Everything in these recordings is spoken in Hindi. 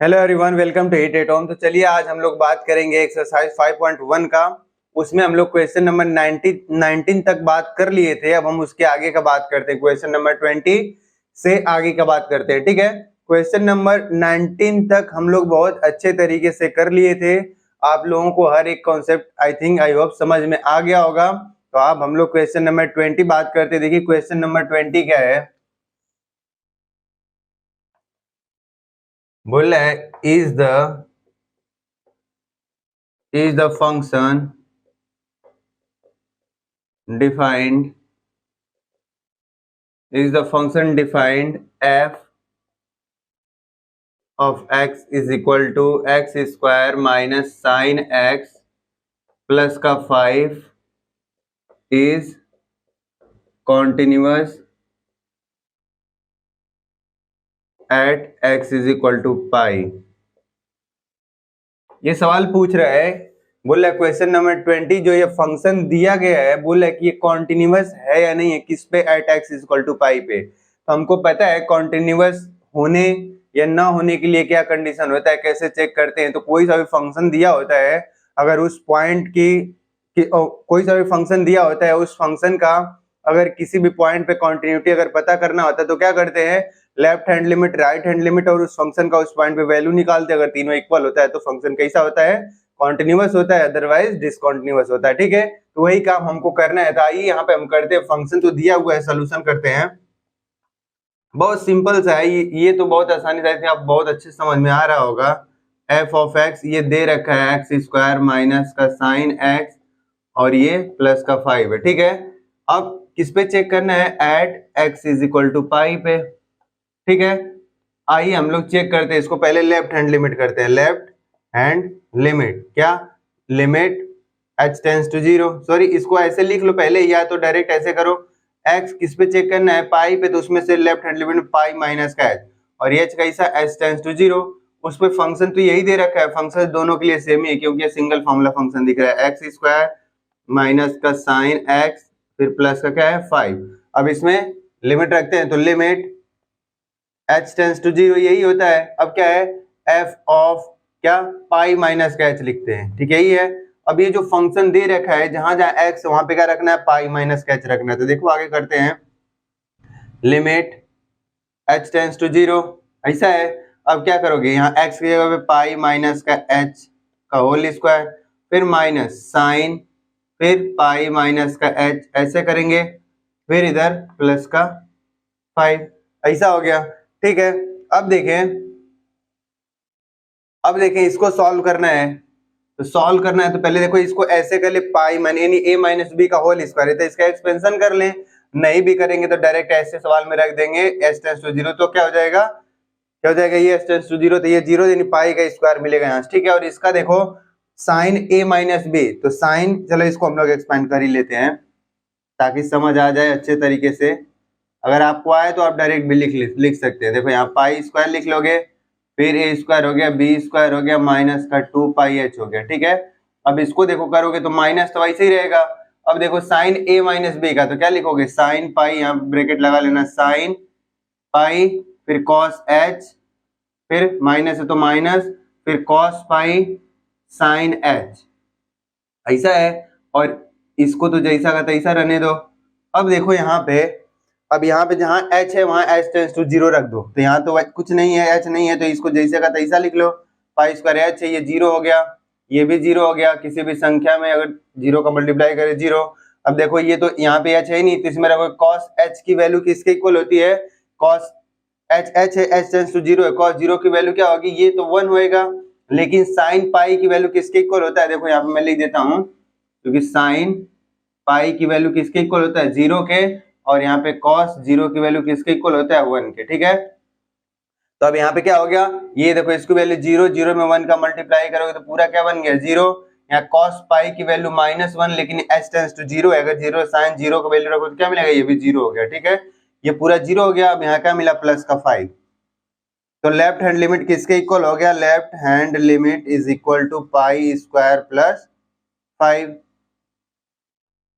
Hello everyone, welcome to hit at home. तो चलिए आज हम लोग बात करेंगे एक्सरसाइज 5.1 का। उसमें हम लोग क्वेश्चन नंबर 19 तक बात कर लिए थे। अब हम उसके आगे का बात करते हैं, क्वेश्चन नंबर 20 से आगे का बात करते हैं। ठीक है, क्वेश्चन नंबर 19 तक हम लोग बहुत अच्छे तरीके से कर लिए थे। आप लोगों को हर एक कॉन्सेप्ट आई होप समझ में आ गया होगा। तो अब हम लोग क्वेश्चन नंबर 20 बात करते हैं। देखिए क्वेश्चन नंबर 20 क्या है, बोल रहा है is the function defined f of x is equal to x square minus sin x plus का 5 is continuous at x is equal to pi। ये सवाल पूछ रहा है, बोल रहा है क्वेश्चन नंबर 20 जो ये फंक्शन दिया गया है, बोल रहा है कि ये कॉन्टिन्यूअस है या नहीं है, किस पे, at X is equal to pi पे। तो हमको पता है कॉन्टिन्यूअस होने या ना होने के लिए क्या कंडीशन होता है, कैसे चेक करते हैं। तो कोई सा भी फंक्शन दिया होता है, अगर उस पॉइंट कोई सा भी फंक्शन दिया होता है, उस फंक्शन का अगर किसी भी पॉइंट पे कॉन्टिन्यूटी अगर पता करना होता है तो क्या करते हैं, left hand limit, right hand limit और उस फंक्शन का उस पॉइंट पे वैल्यू निकालते हैं। अगर तीनों इक्वल होता है तो फंक्शन कैसा होता है, कॉन्टिन्यूअस होता है, अदरवाइज डिसकॉन्टिन्यूअस होता है। ठीक है, तो वही काम हमको करना है। तो आइए यहाँ पे हम करते हैं, फंक्शन तो दिया हुआ है, सोल्यूशन करते हैं। बहुत सिंपल सा है ये तो बहुत आसानी से आप बहुत अच्छे समझ में आ रहा होगा। एफ ऑफ एक्स ये दे रखा है एक्स स्क्वायर माइनस का साइन एक्स और ये प्लस का 5 है। ठीक है, अब किस पे चेक करना है, at X is equal to pi पे। ठीक है, आइए हम लोग चेक करते हैं इसको। पहले लेफ्ट हैंड लिमिट करते हैं, लेफ्ट हैंड लिमिट क्या, limit h tends to 0। Sorry, इसको ऐसे लिख लो पहले, या तो डायरेक्ट ऐसे करो। x किस पे चेक करना है, पाई पे, तो उसमें से लेफ्ट हैंड लिमिट में पाई माइनस का h और h कैसा, h टेंस टू 0। उस पे फंक्शन तो यही दे रखा है, फंक्शन दोनों के लिए सेम ही है क्योंकि सिंगल फॉर्मूला फंक्शन दिख रहा है, एक्स स्क्वायर माइनस का साइन एक्स फिर प्लस का क्या है 5। अब इसमें लिमिट रखते हैं, तो लिमिट h टेंस टू 0 यही होता है। अब क्या है, f ऑफ क्या, पाई माइनस का h लिखते हैं। ठीक है, यही है। अब ये जो फंक्शन दे रखा है, जहां जहां x वहां पे क्या रखना है, पाई माइनस का h रखना है। तो देखो आगे करते हैं, लिमिट h टेंस टू 0 ऐसा है। अब क्या करोगे, यहाँ x की जगह पे पाई माइनस का h का होल स्क्वायर फिर माइनस साइन फिर पाई माइनस का h ऐसे करेंगे, फिर इधर प्लस का 5 ऐसा हो गया। ठीक है, अब देखें इसको सॉल्व करना है। तो सॉल्व करना है तो पहले देखो इसको ऐसे कर ले, पाई माइनस यानी a माइनस बी का होल स्क्वायर है, तो इसका एक्सपेंशन कर लें। नहीं भी करेंगे तो डायरेक्ट ऐसे सवाल में रख देंगे s टेंस टू 0। तो क्या हो जाएगा, ये s टेंस टू 0, तो ये 0 यानी पाई का स्क्वायर मिलेगा यहाँ से। ठीक है, और इसका देखो साइन a माइनस बी, तो साइन, चलो इसको हम लोग एक्सपेंड कर ही लेते हैं ताकि समझ आ जाए अच्छे तरीके से। अगर आपको आए तो आप डायरेक्ट भी लिख सकते हैं। देखो यहाँ पाई स्क्वायर लिख लोगे, फिर ए स्क्वायर हो गया, बी स्क्वायर हो गया, माइनस का 2 पाई एच हो गया। ठीक है, अब इसको देखो करोगे तो माइनस तो वैसे ही रहेगा। अब देखो साइन ए माइनस बी का, तो क्या लिखोगे, साइन पाई, यहाँ ब्रैकेट लगा लेना, साइन पाई फिर कॉस एच फिर माइनस है तो माइनस फिर कॉस पाई साइन एच ऐसा है। और इसको तो जैसा का तैसा रहने दो। अब देखो यहाँ पे, अब यहाँ पे जहाँ h है वहां h टेंस टू 0 रख दो। तो यहाँ तो कुछ नहीं है, h नहीं है, तो इसको जैसे का तैसा लिख लो। पाई स्क्वायर h है, ये 0 हो गया, ये भी 0 हो गया। किसी भी संख्या में अगर 0 का मल्टीप्लाई करे 0। अब देखो ये तो यहाँ पे h है ही नहीं, तो इसमें रखो cos h की वैल्यू किसके इक्वल होती है, cos h है, h टेंस टू 0 है, cos 0 की वैल्यू क्या होगी, ये तो 1 होएगा। लेकिन साइन पाई की वैल्यू किसके इक्वल होता है, देखो यहाँ पे मैं लिख देता हूँ, क्योंकि साइन पाई की वैल्यू किसके इक्वल होता है, 0 के, और यहाँ पे cos 0 की वैल्यू किसके इक्वल होता है, 1 के। ठीक है, तो अब यहाँ पे क्या हो गया, ये देखो इसकी वैल्यू 0, 0 में 1 का मल्टीप्लाई करोगे तो पूरा क्या बन गया, 0। यहाँ cos पाई की वैल्यू -1, लेकिन h टेंस टू 0 है, अगर 0 साइन 0 का वैल्यू रखो तो क्या मिलेगा, ये भी 0 हो गया। ठीक है, ये पूरा 0 हो गया। अब यहाँ क्या मिला, प्लस का 5। तो लेफ्ट हैंड लिमिट किसके इक्वल हो गया, left hand limit is equal to pi square plus 5।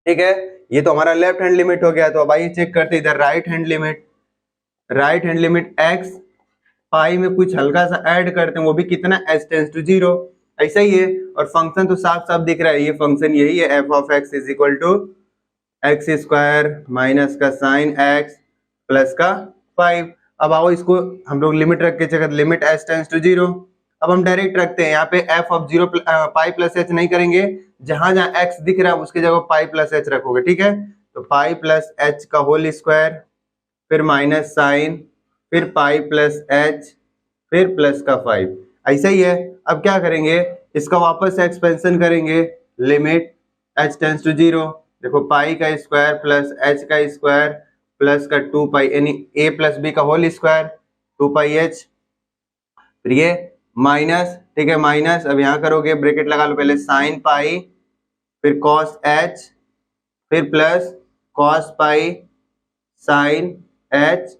ठीक है, ये तो हमारा लेफ्ट हैंड लिमिट हो गया। तो अब आइए चेक करते हैं इधर right hand limit. Right hand limit x पाई में कुछ हल्का सा ऐड करते हैं, वो भी कितना, h टेंस टू 0, ऐसा ही है। और फंक्शन तो साफ साफ दिख रहा है, ये फंक्शन यही है, f of x is equal to x square minus का साइन x प्लस का 5। अब आओ इसको हम लोग लिमिट रख के check, limit h tends to 0। अब हम डायरेक्ट रखते हैं, यहाँ पे f of 0 pi plus h नहीं करेंगे, जहां जहां x दिख रहा है उसकी जगह पाई प्लस h रखोगे, ठीक है। तो पाई प्लस h का होल स्क्वायर, फिर माइनस साइन, फिर पाई प्लस h, फिर प्लस का 5, ऐसा ही है। अब क्या करेंगे, इसका वापस से एक्सपेंशन करेंगे, लिमिट h टेंस टू 0, देखो पाई का स्क्वायर प्लस h का स्क्वायर प्लस का 2 पाई, यानी a प्लस b का होल स्क्वायर 2 पाई h, फिर ये माइनस, ठीक है, माइनस, अब यहाँ करोगे ब्रैकेट लगा लो पहले, साइन पाई, फिर कॉस h, फिर plus cos pi sine h,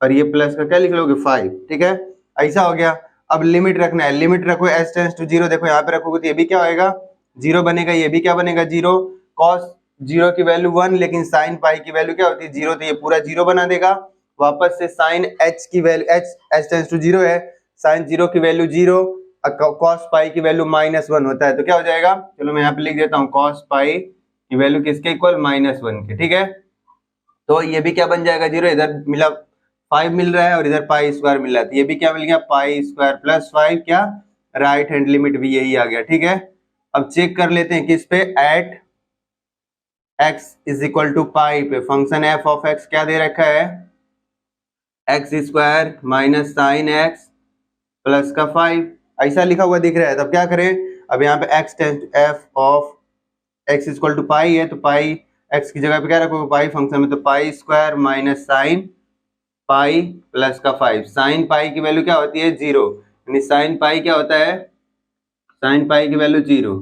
और ये प्लस का क्या लिख लोगे 5, ठीक है, ऐसा हो गया। अब लिमिट रखना है, लिमिट रखो h टेंस टू 0, देखो यहाँ पे रखोगे तो ये भी क्या होएगा, 0 बनेगा, ये भी क्या बनेगा 0, cos 0 की वैल्यू 1, लेकिन साइन पाई की वैल्यू क्या होती है 0, तो ये पूरा 0 बना देगा। वापस से साइन h की वैल्यू, h टेंस टू 0 है, साइन 0 की वैल्यू 0, cos पाई की वैल्यू -1 होता है, तो क्या हो जाएगा, चलो मैं यहाँ पे लिख देता हूँ, cos पाई की वैल्यू किसके इक्वल, -1 के, ठीक है। तो ये भी क्या बन जाएगा 0, इधर मिला 5 मिल रहा है और इधर पाई स्क्वायर मिल रहा है, तो ये भी क्या मिल गया, पाई स्क्वायर प्लस 5, क्या, राइट हैंड लिमिट भी यही आ गया, ठीक है। अब चेक कर लेते हैं किस पे, at x is equal to pi पे, फंक्शन f ऑफ x क्या दे रखा है, X square minus sine X plus का 5, ऐसा लिखा हुआ दिख रहा है। तब क्या करें, अब यहाँ पे x tends f of x equal to pi है, तो पाई x की जगह पे क्या रखोगे, पाई फंक्शन में, तो pi square minus sine pi plus का 5, साइन पाई की वैल्यू क्या होती है 0, यानी साइन पाई क्या होता है, साइन पाई की वैल्यू 0,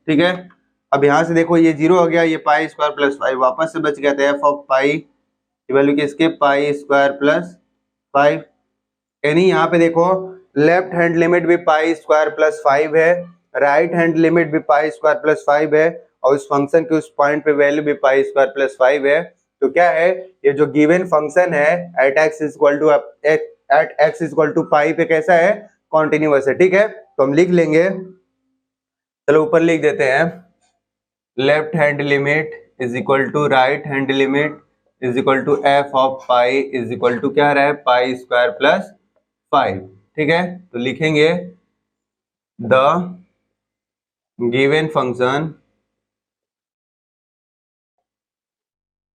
ठीक है। अब यहाँ से देखो ये 0 हो गया, ये पाई स्क्वायर प्लस 5 वापस से बच गया था, एफ ऑफ पाई की वैल्यू किसके, पाई स्क्वायर प्लस 5, यानी यहाँ पे देखो लेफ्ट हैंड लिमिट भी पाई स्क्वायर प्लस 5 है, राइट हैंड लिमिट भी पाई स्क्वायर प्लस 5 है, और उस फंक्शन के उस पॉइंट पे वैल्यू भी पाई स्क्वायर प्लस 5 है। तो क्या है, ये जो गिवन फंक्शन है at x equal to pi पे कैसा है, कॉन्टिन्यूअस है, ठीक है। तो हम लिख लेंगे, चलो ऊपर लिख देते हैं, left hand limit is equal to right hand limit is equal to f of pi is equal to क्या रहा है, पाई स्क्वायर प्लस 5, ठीक है। तो लिखेंगे the given function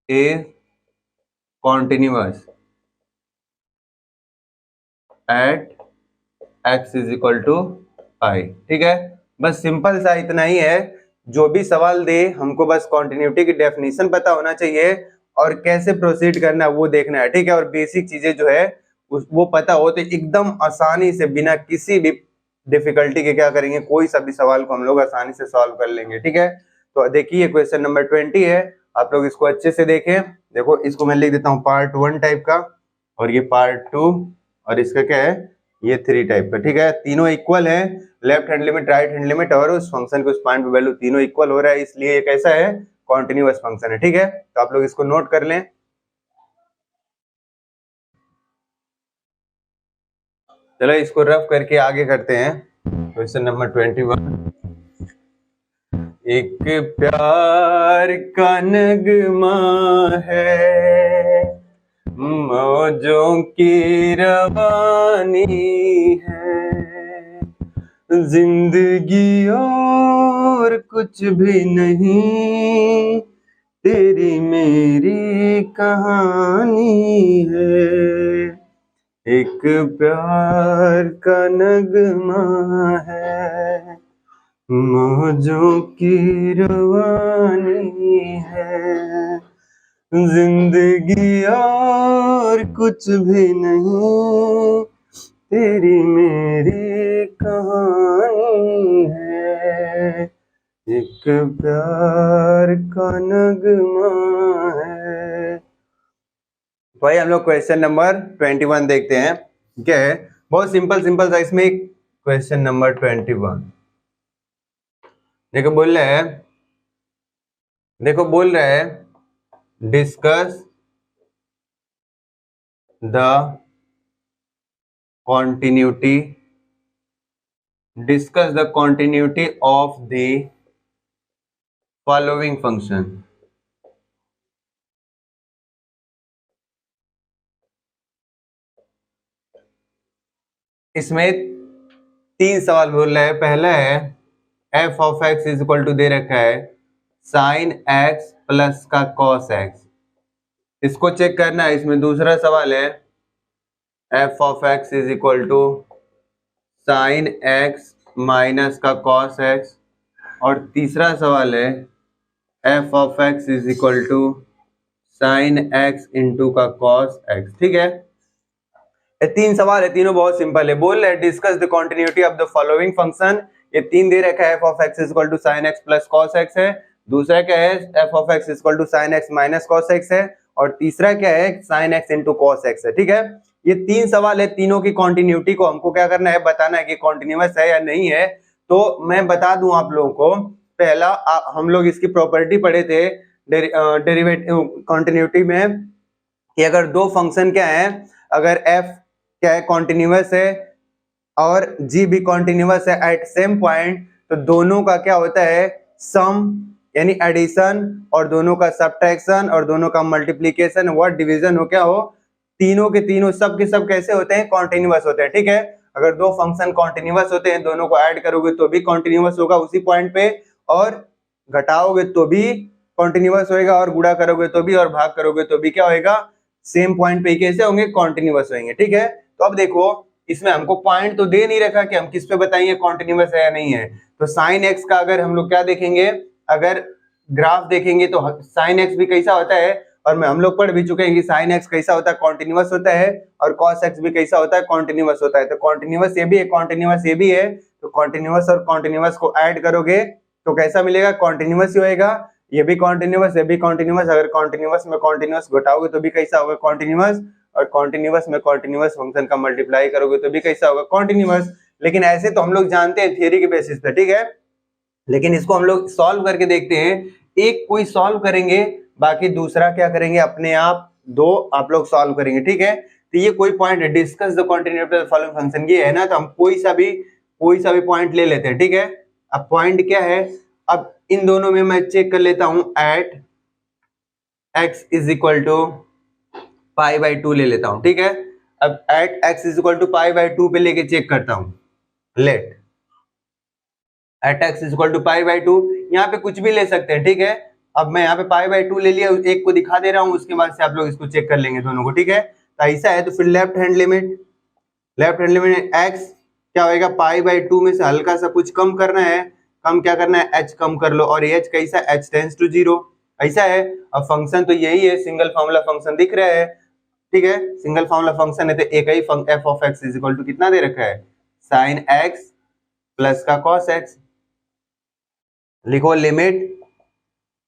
is continuous at X is equal to pi, ठीक है। बस सिंपल सा इतना ही है, जो भी सवाल दे हमको बस कॉन्टिन्यूटी की डेफिनेशन पता होना चाहिए और कैसे प्रोसीड करना है वो देखना है, ठीक है। और बेसिक चीजें जो है वो पता हो तो एकदम आसानी से बिना किसी भी डिफिकल्टी के क्या करेंगे, कोई सा भी सवाल को हम लोग आसानी से सॉल्व कर लेंगे, ठीक है। तो देखिए क्वेश्चन नंबर 20 है, आप लोग इसको अच्छे से देखें। देखो इसको मैं लिख देता हूँ पार्ट 1 टाइप का, और ये पार्ट 2, और इसका क्या है, ये 3 टाइप का, ठीक है। तीनों इक्वल है, left hand limit, right hand limit और उस फंक्शन के उस पॉइंट पे वैल्यू तीनों इक्वल हो रहा है, इसलिए ये कैसा है, कॉन्टिन्यूअस फंक्शन है, ठीक है। तो आप लोग इसको नोट कर लें। चलो इसको रफ करके आगे करते हैं, क्वेश्चन नंबर 21। एक प्यार का नगमा है, मौजों की रवानी है, जिंदगी और कुछ भी नहीं, तेरी मेरी कहानी है। एक प्यार का नगमा है, मौजों की रवानी है, जिंदगी और कुछ भी नहीं, तेरी मेरी कहानी है। एक प्यार का नगमा है। भाई हम लोग क्वेश्चन नंबर 21 देखते हैं, क्या है, बहुत सिंपल सिंपल था इसमें। क्वेश्चन नंबर 21 देखो बोल रहे हैं, देखो बोल रहे हैं discuss the continuity, discuss the continuity of the following function. इसमें 3 सवाल बोल रहा है। पहला है f of x is equal to दे रखा है sin x प्लस का cos x, इसको चेक करना है। इसमें दूसरा सवाल है f of x is equal to sin x minus का cos x, और तीसरा सवाल है f of x is equal to sin x into का cos x। ठीक है, ये 3 सवाल है, तीनों बहुत सिंपल है। बोल रहे discuss the continuity of the following function. ये 3 दे रखा है, f of x is equal to sin x plus cos x है, दूसरा क्या है f of x is equal to sin x minus cos x है, और तीसरा क्या है sin x into cos x है। ठीक है, ये 3 सवाल है, तीनों की कॉन्टिन्यूटी को हमको क्या करना है, बताना है कि कॉन्टिन्यूअस है या नहीं है। तो मैं बता दूं आप लोगों को, पहला हम लोग इसकी प्रॉपर्टी पढ़े थे डेरिवेटिव कॉन्टिन्यूटी में कि अगर दो फंक्शन क्या है, अगर f क्या है कॉन्टिन्यूअस है और g भी कॉन्टिन्यूअस है एट सेम पॉइंट, तो दोनों का क्या होता है सम यानी एडिशन, और दोनों का सब्ट्रैक्शन, और दोनों का मल्टीप्लीकेशन व डिवीजन हो क्या हो, तीनों के तीनों सब के सब कैसे होते हैं, कॉन्टिन्यूअस होते हैं। ठीक है, अगर दो फंक्शन कॉन्टिन्यूअस होते हैं, दोनों को ऐड करोगे तो भी कॉन्टिन्यूअस होगा उसी पॉइंट पे, और घटाओगे तो भी कॉन्टिन्यूअस होएगा, और गुणा करोगे तो भी, और भाग करोगे तो भी क्या होएगा, सेम पॉइंट पे कैसे होंगे, कॉन्टिन्यूअस होंगे। ठीक है, तो अब देखो इसमें हमको पॉइंट तो दे नहीं रखा कि हम किस पे बताएंगे कॉन्टिन्यूअस है या नहीं है। तो sin x का अगर हम लोग क्या देखेंगे, अगर ग्राफ देखेंगे तो sin x भी कैसा होता है, और हम लोग पढ़ भी चुके हैं कि sin x कैसा होता है, कॉन्टिन्यूअस होता है, और cos x भी कैसा होता है, कॉन्टिन्यूअस होता है। तो कॉन्टिन्यूअस ये भी है, कॉन्टिन्यूअस ये भी है, तो कॉन्टिन्यूअस और कॉन्टिन्यूअस को ऐड करोगे तो कैसा मिलेगा, कॉन्टिन्यूअस ही होएगा। ये भी कॉन्टिन्यूअस, ये भी कॉन्टिन्यूअस, अगर कॉन्टिन्यूअस में कॉन्टिन्यूअस घटाओगे तो भी कैसा होगा, कॉन्टिन्यूअस, और कॉन्टिन्यूअस में कॉन्टिन्यूअस फंक्शन का मल्टीप्लाई करोगे तो भी कैसा होगा, कॉन्टिन्यूअस। लेकिन ऐसे तो हम लोग जानते हैं थियरी के बेसिस पे। ठीक है, लेकिन इसको हम लोग सॉल्व करके देखते हैं। एक कोई सॉल्व करेंगे, बाकी दूसरा क्या करेंगे, अपने आप दो आप लोग सॉल्व करेंगे। ठीक है, तो ये कोई पॉइंट है, discuss the continuity of the following function, ये है ना, तो हम कोई सा भी पॉइंट ले लेते हैं। ठीक है, अब पॉइंट क्या है, अब इन दोनों में मैं चेक कर लेता हूं, at x is equal to pi by 2 ले लेता हूं। ठीक है, अब at x is equal to pi by 2 पे लेके चेक करता हूं, let at x is equal to pi by 2, यहाँ पे कुछ भी ले सकते हैं। ठीक है, अब मैं यहाँ पे पाई बाई 2 ले लिया, एक को दिखा दे रहा हूँ, उसके बाद से आप लोग इसको चेक कर लेंगे दोनों को। ठीक है, तो ऐसा है, तो फिर लेफ्ट हैंड लिमिट x क्या होएगा, पाई बाई 2 में से हल्का सा कुछ कम करना है, कम क्या करना है, h कम कर लो, और h कैसा, h टेंड्स टू 0, ऐसा है। अब फंक्शन तो यही है, सिंगल फॉर्मूला फंक्शन दिख रहा है। ठीक है, सिंगल फॉर्मूला फंक्शन है, तो एक ही f of x is equal to कितना दे रखा है, sin x प्लस का cos x। लिखो लिमिट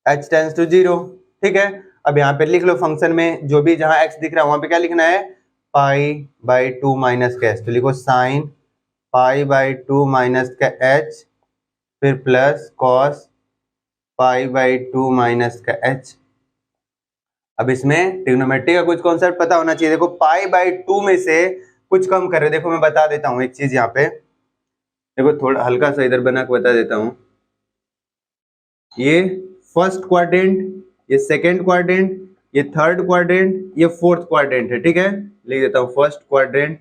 h टेंड्स टू 0। ठीक है, अब यहाँ पे लिख लो फंक्शन में जो भी जहां x दिख रहा है वहां पे क्या लिखना है, पाई बाई 2 माइनस का h, तो लिखो साइन पाई बाई 2 माइनस का h, फिर plus cos pi by 2 minus का h। अब इसमें ट्रिग्नोमेट्री का कुछ कॉन्सेप्ट पता होना चाहिए। देखो पाई बाई 2 में से कुछ कम कर रहे, देखो मैं बता देता हूँ एक चीज यहाँ पे, देखो थोड़ा हल्का सा इधर बना के बता देता हूँ। ये फर्स्ट क्वाड्रेंट, ये सेकेंड क्वाड्रेंट, ये थर्ड क्वाड्रेंट, ये फोर्थ क्वाड्रेंट है। ठीक है, लिख देता हूँ फर्स्ट क्वाड्रेंट।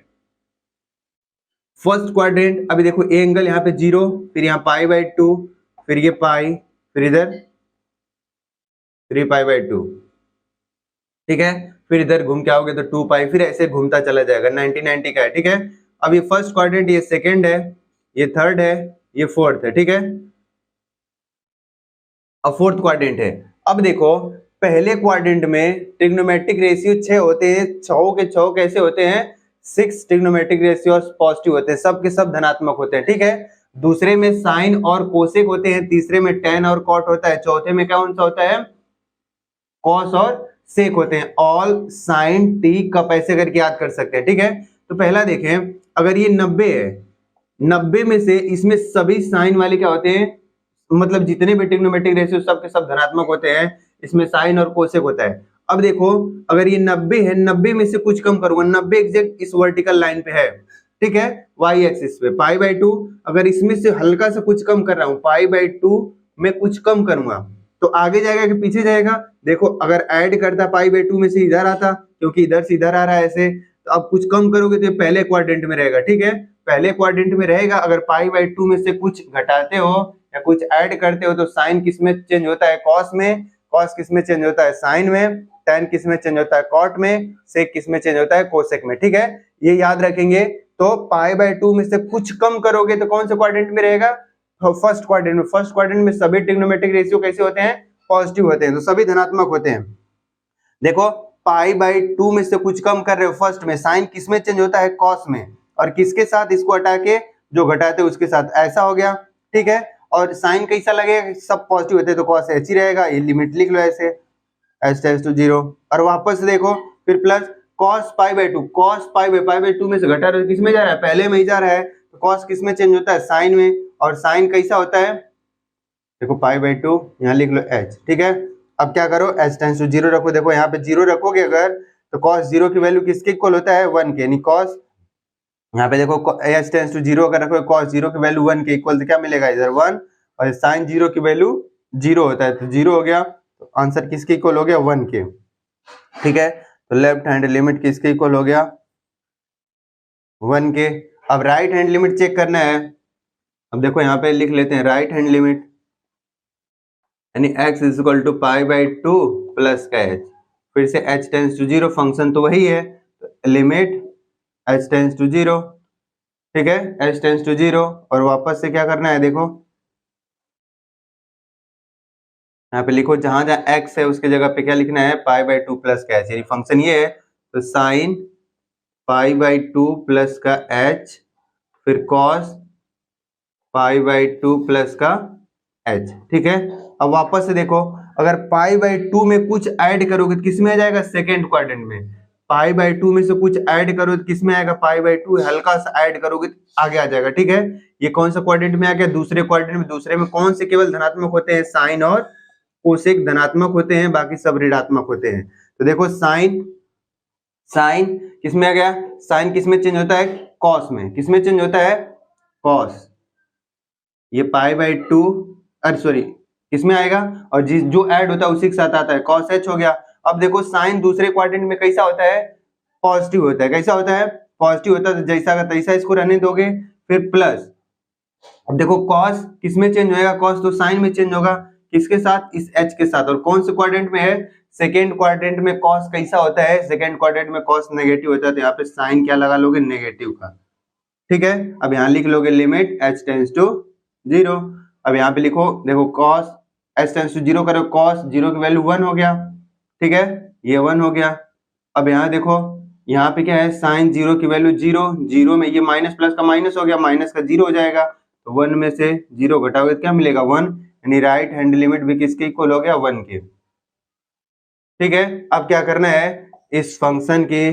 अभी देखो ए एंगल यहाँ पे 0, फिर यहाँ पाई बाई 2, फिर ये पाई, फिर इधर 3 पाई बाई 2। ठीक है, फिर इधर घूम के आओगे तो 2 पाई, फिर ऐसे घूमता चला जाएगा, 90 का है। ठीक है, अब ये फर्स्ट क्वाड्रेंट, ये सेकेंड है, ये थर्ड है, ये फोर्थ है। ठीक है, अब फोर्थ क्वाड्रेंट है। अब देखो पहले क्वाड्रेंट में ट्रिग्नोमेट्रिक रेशियो 6 होते हैं, 6 के 6 कैसे होते हैं, 6 ट्रिग्नोमेट्रिक रेशियो पॉजिटिव होते हैं, सब के सब धनात्मक होते हैं। ठीक है, दूसरे में साइन और कोसेक होते हैं, तीसरे में टेन और कॉट होता है, चौथे में कौन सा होता है, कॉस और सेक होते हैं। ऑल साइन टी कप ऐसे करके याद कर सकते हैं। ठीक है, तो पहला देखें, अगर ये 90 है, 90 में से इसमें सभी साइन वाले क्या होते हैं, मतलब जितने भी ट्रिग्नोमेट्रिक रेशियो सब के सब धनात्मक होते हैं, इसमें साइन और कोसेक होता है। अब देखो अगर ये 90 है, 90 में से कुछ कम करूंगा, 90 एग्जैक्ट इस वर्टिकल लाइन पे है। ठीक है, वाई एक्सिस पे पाई बाई टू। अगर इसमें से हल्का सा कुछ कम कर रहा हूँ, पाई बाई टू में कुछ कम करूंगा तो आगे जाएगा कि पीछे जाएगा? देखो अगर ऐड करता पाई बाई टू में से इधर आता, क्योंकि इधर से इधर आ रहा है ऐसे, तो अब कुछ कम करोगे तो ये पहले क्वाड्रेंट में रहेगा। ठीक है, पहले क्वाड्रेंट में रहेगा। अगर पाई बाई टू में से कुछ घटाते हो या कुछ ऐड करते हो तो साइन किस में चेंज होता है? कॉस में। कॉस किस में चेंज होता है? साइन में। टेन किस में चेंज होता है? कॉट में। सेक किस में चेंज होता है? कोसेक में। ठीक है, ये याद रखेंगे। तो पाई बाई टू में से कुछ कम करोगे तो कौन से क्वाड्रेंट में रहेगा? तो फर्स्ट क्वाड्रेंट में। फर्स्ट क्वाड्रेंट में सभी ट्रिग्नोमेट्रिक रेशियो कैसे होते हैं? पॉजिटिव होते हैं, तो सभी धनात्मक होते हैं। देखो पाई बाई टू में से कुछ कम कर रहे हो फर्स्ट में, साइन किस में चेंज होता है? कॉस में। और किसके साथ? इसको हटा के जो घटाते हैं उसके साथ, ऐसा हो गया। ठीक है, और साइन कैसा लगेगा? सब पॉजिटिव होते हैं तो कॉस एच ही रहेगा। ये लिमिट लिख लो ऐसे, एच टेंड्स टू जीरो। और वापस से देखो फिर plus cos pi by to. Cos pi by to में से घटा रहे हो, किस में जा रहा है? पहले में ही जा रहा है। तो कॉस किस में चेंज होता है? साइन में। और साइन कैसा होता है? देखो पाई बाई टू, यहाँ लिख लो एच। ठीक है, अब क्या करो? एच टेंड्स टू जीरो रखो। देखो यहाँ पे जीरो रखोगे अगर तो कॉस जीरो की वैल्यू किसके इक्वल होता है? 1 के। यानी कॉस, यहाँ पे देखो एच टेंड्स टू जीरो अगर रखो कॉस जीरो की वैल्यू 1 के इक्वल, तो क्या मिलेगा इधर? 1। और साइन जीरो की वैल्यू जीरो होता है तो जीरो हो गया। तो आंसर किसके इक्वल हो गया? 1 के। ठीक है, तो लेफ्ट हैंड लिमिट किसके इक्वल हो गया? 1 के। अब राइट हैंड लिमिट चेक करना है। अब देखो यहाँ पे लिख लेते हैं राइट हैंड लिमिट, यानी x is equal to pi by two plus का h। फिर से h tends to zero, function तो वही है, तो limit h tends to zero. ठीक है, h टेंस टू जीरो। और वापस से क्या करना है? देखो यहाँ पे लिखो, जहां जहां x है उसके जगह पे क्या लिखना है? पाई बाई टू प्लस का h। यानी फंक्शन ये है, तो sign pi by two plus का h, फिर cos pi by two plus का h। ठीक है, अब वापस से देखो, अगर पाई बाई टू में कुछ ऐड करोगे तो किस में आ जाएगा? सेकेंड क्वाड्रेंट में। पाई बाई टू में से कुछ ऐड करो तो किस में आएगा? पाई बाई टू। हल्का सा ऐड करोगे तो आगे आ जाएगा। ठीक है, ये कौन सा क्वाड्रेंट में आ गया? दूसरे क्वाड्रेंट में। दूसरे में कौन से केवल धनात्मक होते हैं? साइन और कोसेक धनात्मक होते हैं, बाकी सब ऋणात्मक होते हैं। तो देखो साइन, साइन किस में आ गया? साइन किस में चेंज होता है? कॉस में। किस में चेंज होता है? कॉस। ये पाई बाई टू, अरे सॉरी, किसमें आएगा? और जिस जो ऐड होता है उसी के साथ आता है, कॉस एच हो गया। अब देखो साइन दूसरे क्वाड्रेंट में कैसा होता है? पॉजिटिव होता है। कैसा होता है? पॉजिटिव होता है, तो जैसा का तैसा इसको रहने दोगे। फिर प्लस, अब देखो कॉस किसमें चेंज होएगा? कॉस तो साइन में चेंज होगा। किसके साथ? इस एच के साथ। और कौन से क्वाड्रेंट में है? सेकेंड क्वाड्रेंट में। कॉस कैसा होता है? सेकेंड क्वाड्रेंट में कॉस नेगेटिव होता है, तो यहाँ पे साइन क्या लगा लोगे? नेगेटिव का। ठीक है, अब यहाँ लिख लोगे limit h tends to zero. अब यहाँ पे लिखो, देखो cos h tends to zero करो, cos जीरो की वैल्यू 1 हो गया। ठीक है, ये 1 हो गया। अब यहाँ देखो, यहाँ पे क्या है? साइन जीरो की वैल्यू जीरो। जीरो में ये माइनस प्लस का माइनस हो गया, माइनस का जीरो हो जाएगा। तो 1 में से जीरो घटाओगे तो क्या मिलेगा? 1। यानी राइट हैंड लिमिट भी किसके इक्वल हो गया? 1 के। ठीक है, अब क्या करना है? इस फंक्शन की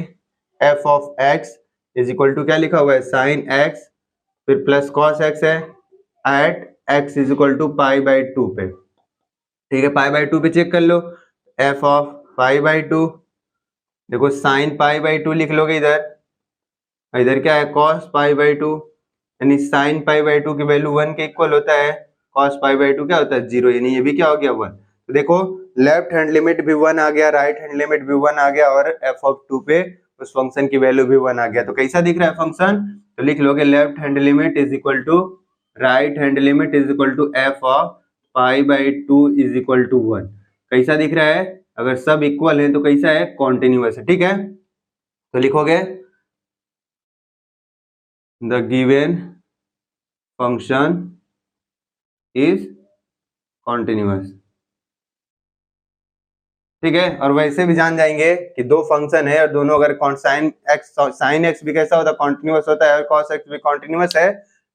f of x is equal to क्या लिखा हुआ है? साइन x, फिर प्लस कॉस x है, at x is equal to pi by two पे। ठीक है, पाई बाई टू पे चेक कर लो, f of pi by two. देखो साइन पाई बाई टू लिख लोगे इधर, इधर क्या है? Cos pi by two. यानी साइन पाई बाई टू की वैल्यू 1 के इक्वल होता है, कॉस पाई बाई टू क्या होता है? 0। यानी ये भी क्या हो गया? 1। तो देखो लेफ्ट हैंड लिमिट भी 1 आ गया, राइट हैंड लिमिट भी 1 आ गया, और f ऑफ 2 पे उस फंक्शन की वैल्यू भी 1 आ गया। तो कैसा दिख रहा है फंक्शन? तो लिख लोगे left hand limit is equal to right hand limit is equal to f of pi by two is equal to 1। कैसा दिख रहा है? अगर सब इक्वल है तो कैसा है? कॉन्टिन्यूअस है। ठीक है, तो लिखोगे the given function is continuous. ठीक है, और वैसे भी जान जाएंगे कि दो फंक्शन है और दोनों अगर साइन एक्स भी कैसा होता है? कॉन्टिन्यूअस होता है, और कॉस एक्स भी कॉन्टिन्यूअस है।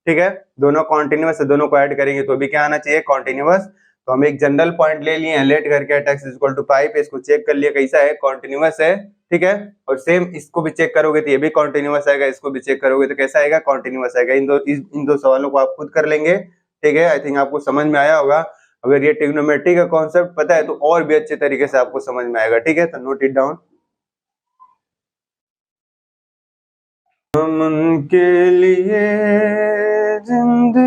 ठीक है, दोनों कॉन्टिन्यूअस है, दोनों को ऐड करेंगे तो भी क्या आना चाहिए? कॉन्टिन्यूअस। तो हम एक जनरल पॉइंट ले लिए हैं, लेट करके at X is equal to pi पे, इसको चेक कर लिए कैसा है? कॉन्टिन्यूअस है। ठीक है, और सेम इसको भी चेक करोगे तो ये भी कॉन्टिन्यूअस आएगा, इसको भी चेक करोगे तो कैसा आएगा? कॉन्टिन्यूअस आएगा। इन दो सवालों को आप खुद कर लेंगे। ठीक है, आई थिंक आपको समझ में आया होगा। अगर ये ट्रिग्नोमेट्री का कॉन्सेप्ट पता है तो और भी अच्छे तरीके से आपको समझ में आएगा। ठीक है, तो नोट इट डाउन। हम उनके लिए जिंदगानी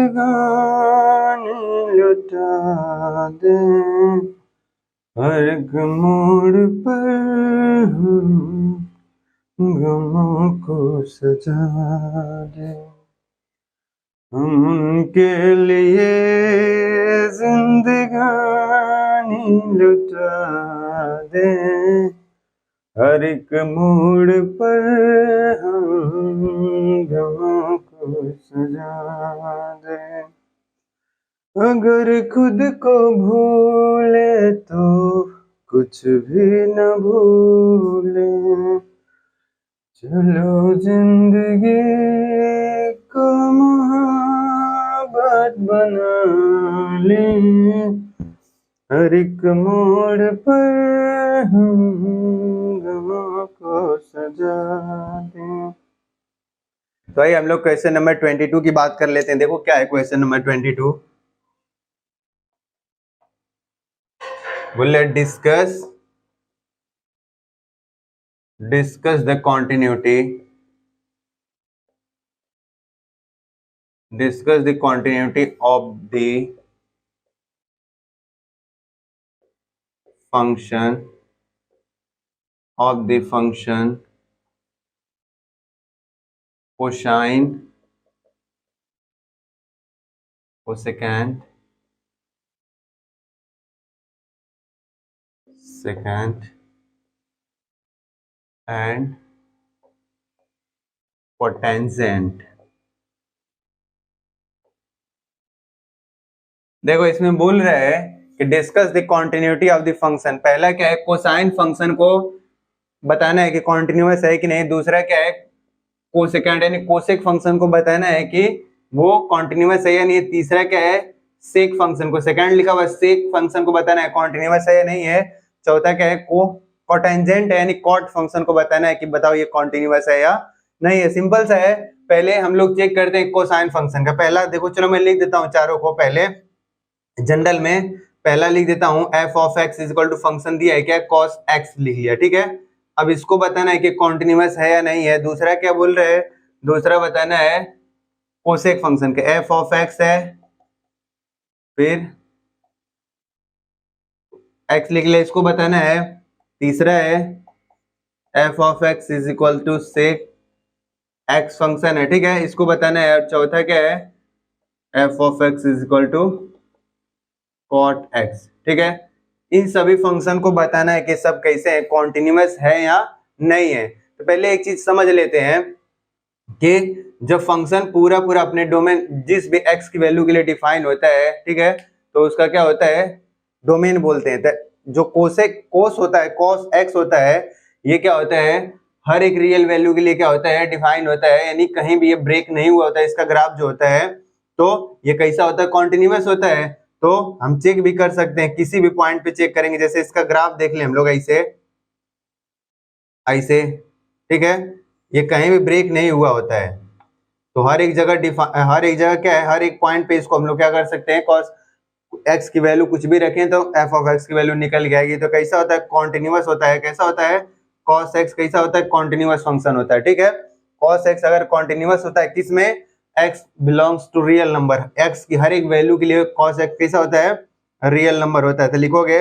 लुटा दें, हर एक मोड़ पर हम गमों को सजा दें। हम उनके लिए जिंदगानी लुटा दें, हर एक मोड़ पर हम गमों को सजा दें। अगर खुद को भूले तो कुछ भी न भूले, चलो जिंदगी को मोहब्बत बना ले, हर एक मोड़ पर हम गमों को सजा दें। तो आइए हम लोग क्वेश्चन नंबर 22 की बात कर लेते हैं। देखो क्या है क्वेश्चन नंबर 22। बोले discuss the continuity of the function cosine, cosecant, secant and cotangent। देखो इसमें बोल रहा है कि discuss the continuity of the function. पहला क्या है, कोसाइन फंक्शन को बताना है कि कॉन्टिन्यूअस है कि नहीं। दूसरा क्या है, कोसेकेंड यानी कोसेक फंक्शन को बताना है कि वो कॉन्टिन्यूअस है या नहीं। तीसरा क्या है, सेक फंक्शन को, सेकंड लिखा हुआ सेक फंक्शन को बताना है कॉन्टिन्यूअस है या नहीं है। चौथा क्या है, कोटेंजेंट है यानी कॉट फंक्शन को बताना है कि बताओ ये कॉन्टिन्यूअस है या नहीं है। सिंपल सा है। पहले हम लोग चेक करते हैं कोसाइन फंक्शन का। पहला देखो, चलो मैं लिख देता हूँ चारों को। पहले जनरल में पहला लिख देता हूँ f of x is equal to function दिया है क्या, कॉस एक्स लिख लिया, ठीक है। अब इसको बताना है कि कॉन्टिन्यूअस है या नहीं है। दूसरा क्या बोल रहे हैं, दूसरा बताना है कोसेक फंक्शन के एफ ऑफ एक्स है, फिर एक्स लिख लिया, इसको बताना है। तीसरा है f of x is equal to sec x function है, ठीक है, इसको बताना है। और चौथा क्या है, f of x is equal to cot x, ठीक है। इन सभी फंक्शन को बताना है कि सब कैसे है, कॉन्टिन्यूअस है या नहीं है। तो पहले एक चीज समझ लेते हैं कि जब फंक्शन पूरा पूरा अपने डोमेन जिस भी एक्स की वैल्यू के लिए डिफाइन होता है, ठीक है, तो उसका क्या होता है, डोमेन बोलते हैं। जो कोस होता है, कॉस एक्स होता है, ये क्या होता है, हर एक रियल वैल्यू के लिए क्या होता है, डिफाइन होता है, यानी कहीं भी ये ब्रेक नहीं हुआ होता है। इसका ग्राफ जो होता है तो ये कैसा होता है, कॉन्टिन्यूअस होता है। तो हम चेक भी कर सकते हैं, किसी भी पॉइंट पे चेक करेंगे। जैसे इसका ग्राफ देख लें हम लोग ऐसे ऐसे, ठीक है, ये कहीं भी ब्रेक नहीं हुआ होता है। तो हर एक जगह क्या है, हर एक पॉइंट पे इसको हम लोग क्या कर सकते हैं, कॉस एक्स की वैल्यू कुछ भी रखें तो एफ ऑफ एक्स की वैल्यू निकल जाएगी। तो कैसा होता है, कॉन्टिन्यूअस होता है। कैसा होता है, कॉस एक्स कैसा होता है, कॉन्टिन्यूअस फंक्शन होता है, ठीक है। कॉस एक्स अगर कॉन्टिन्यूअस होता है किसमें, x belongs to real number, x की हर एक वैल्यू के लिए cos x कैसा होता है, रियल नंबर होता है। तो लिखोगे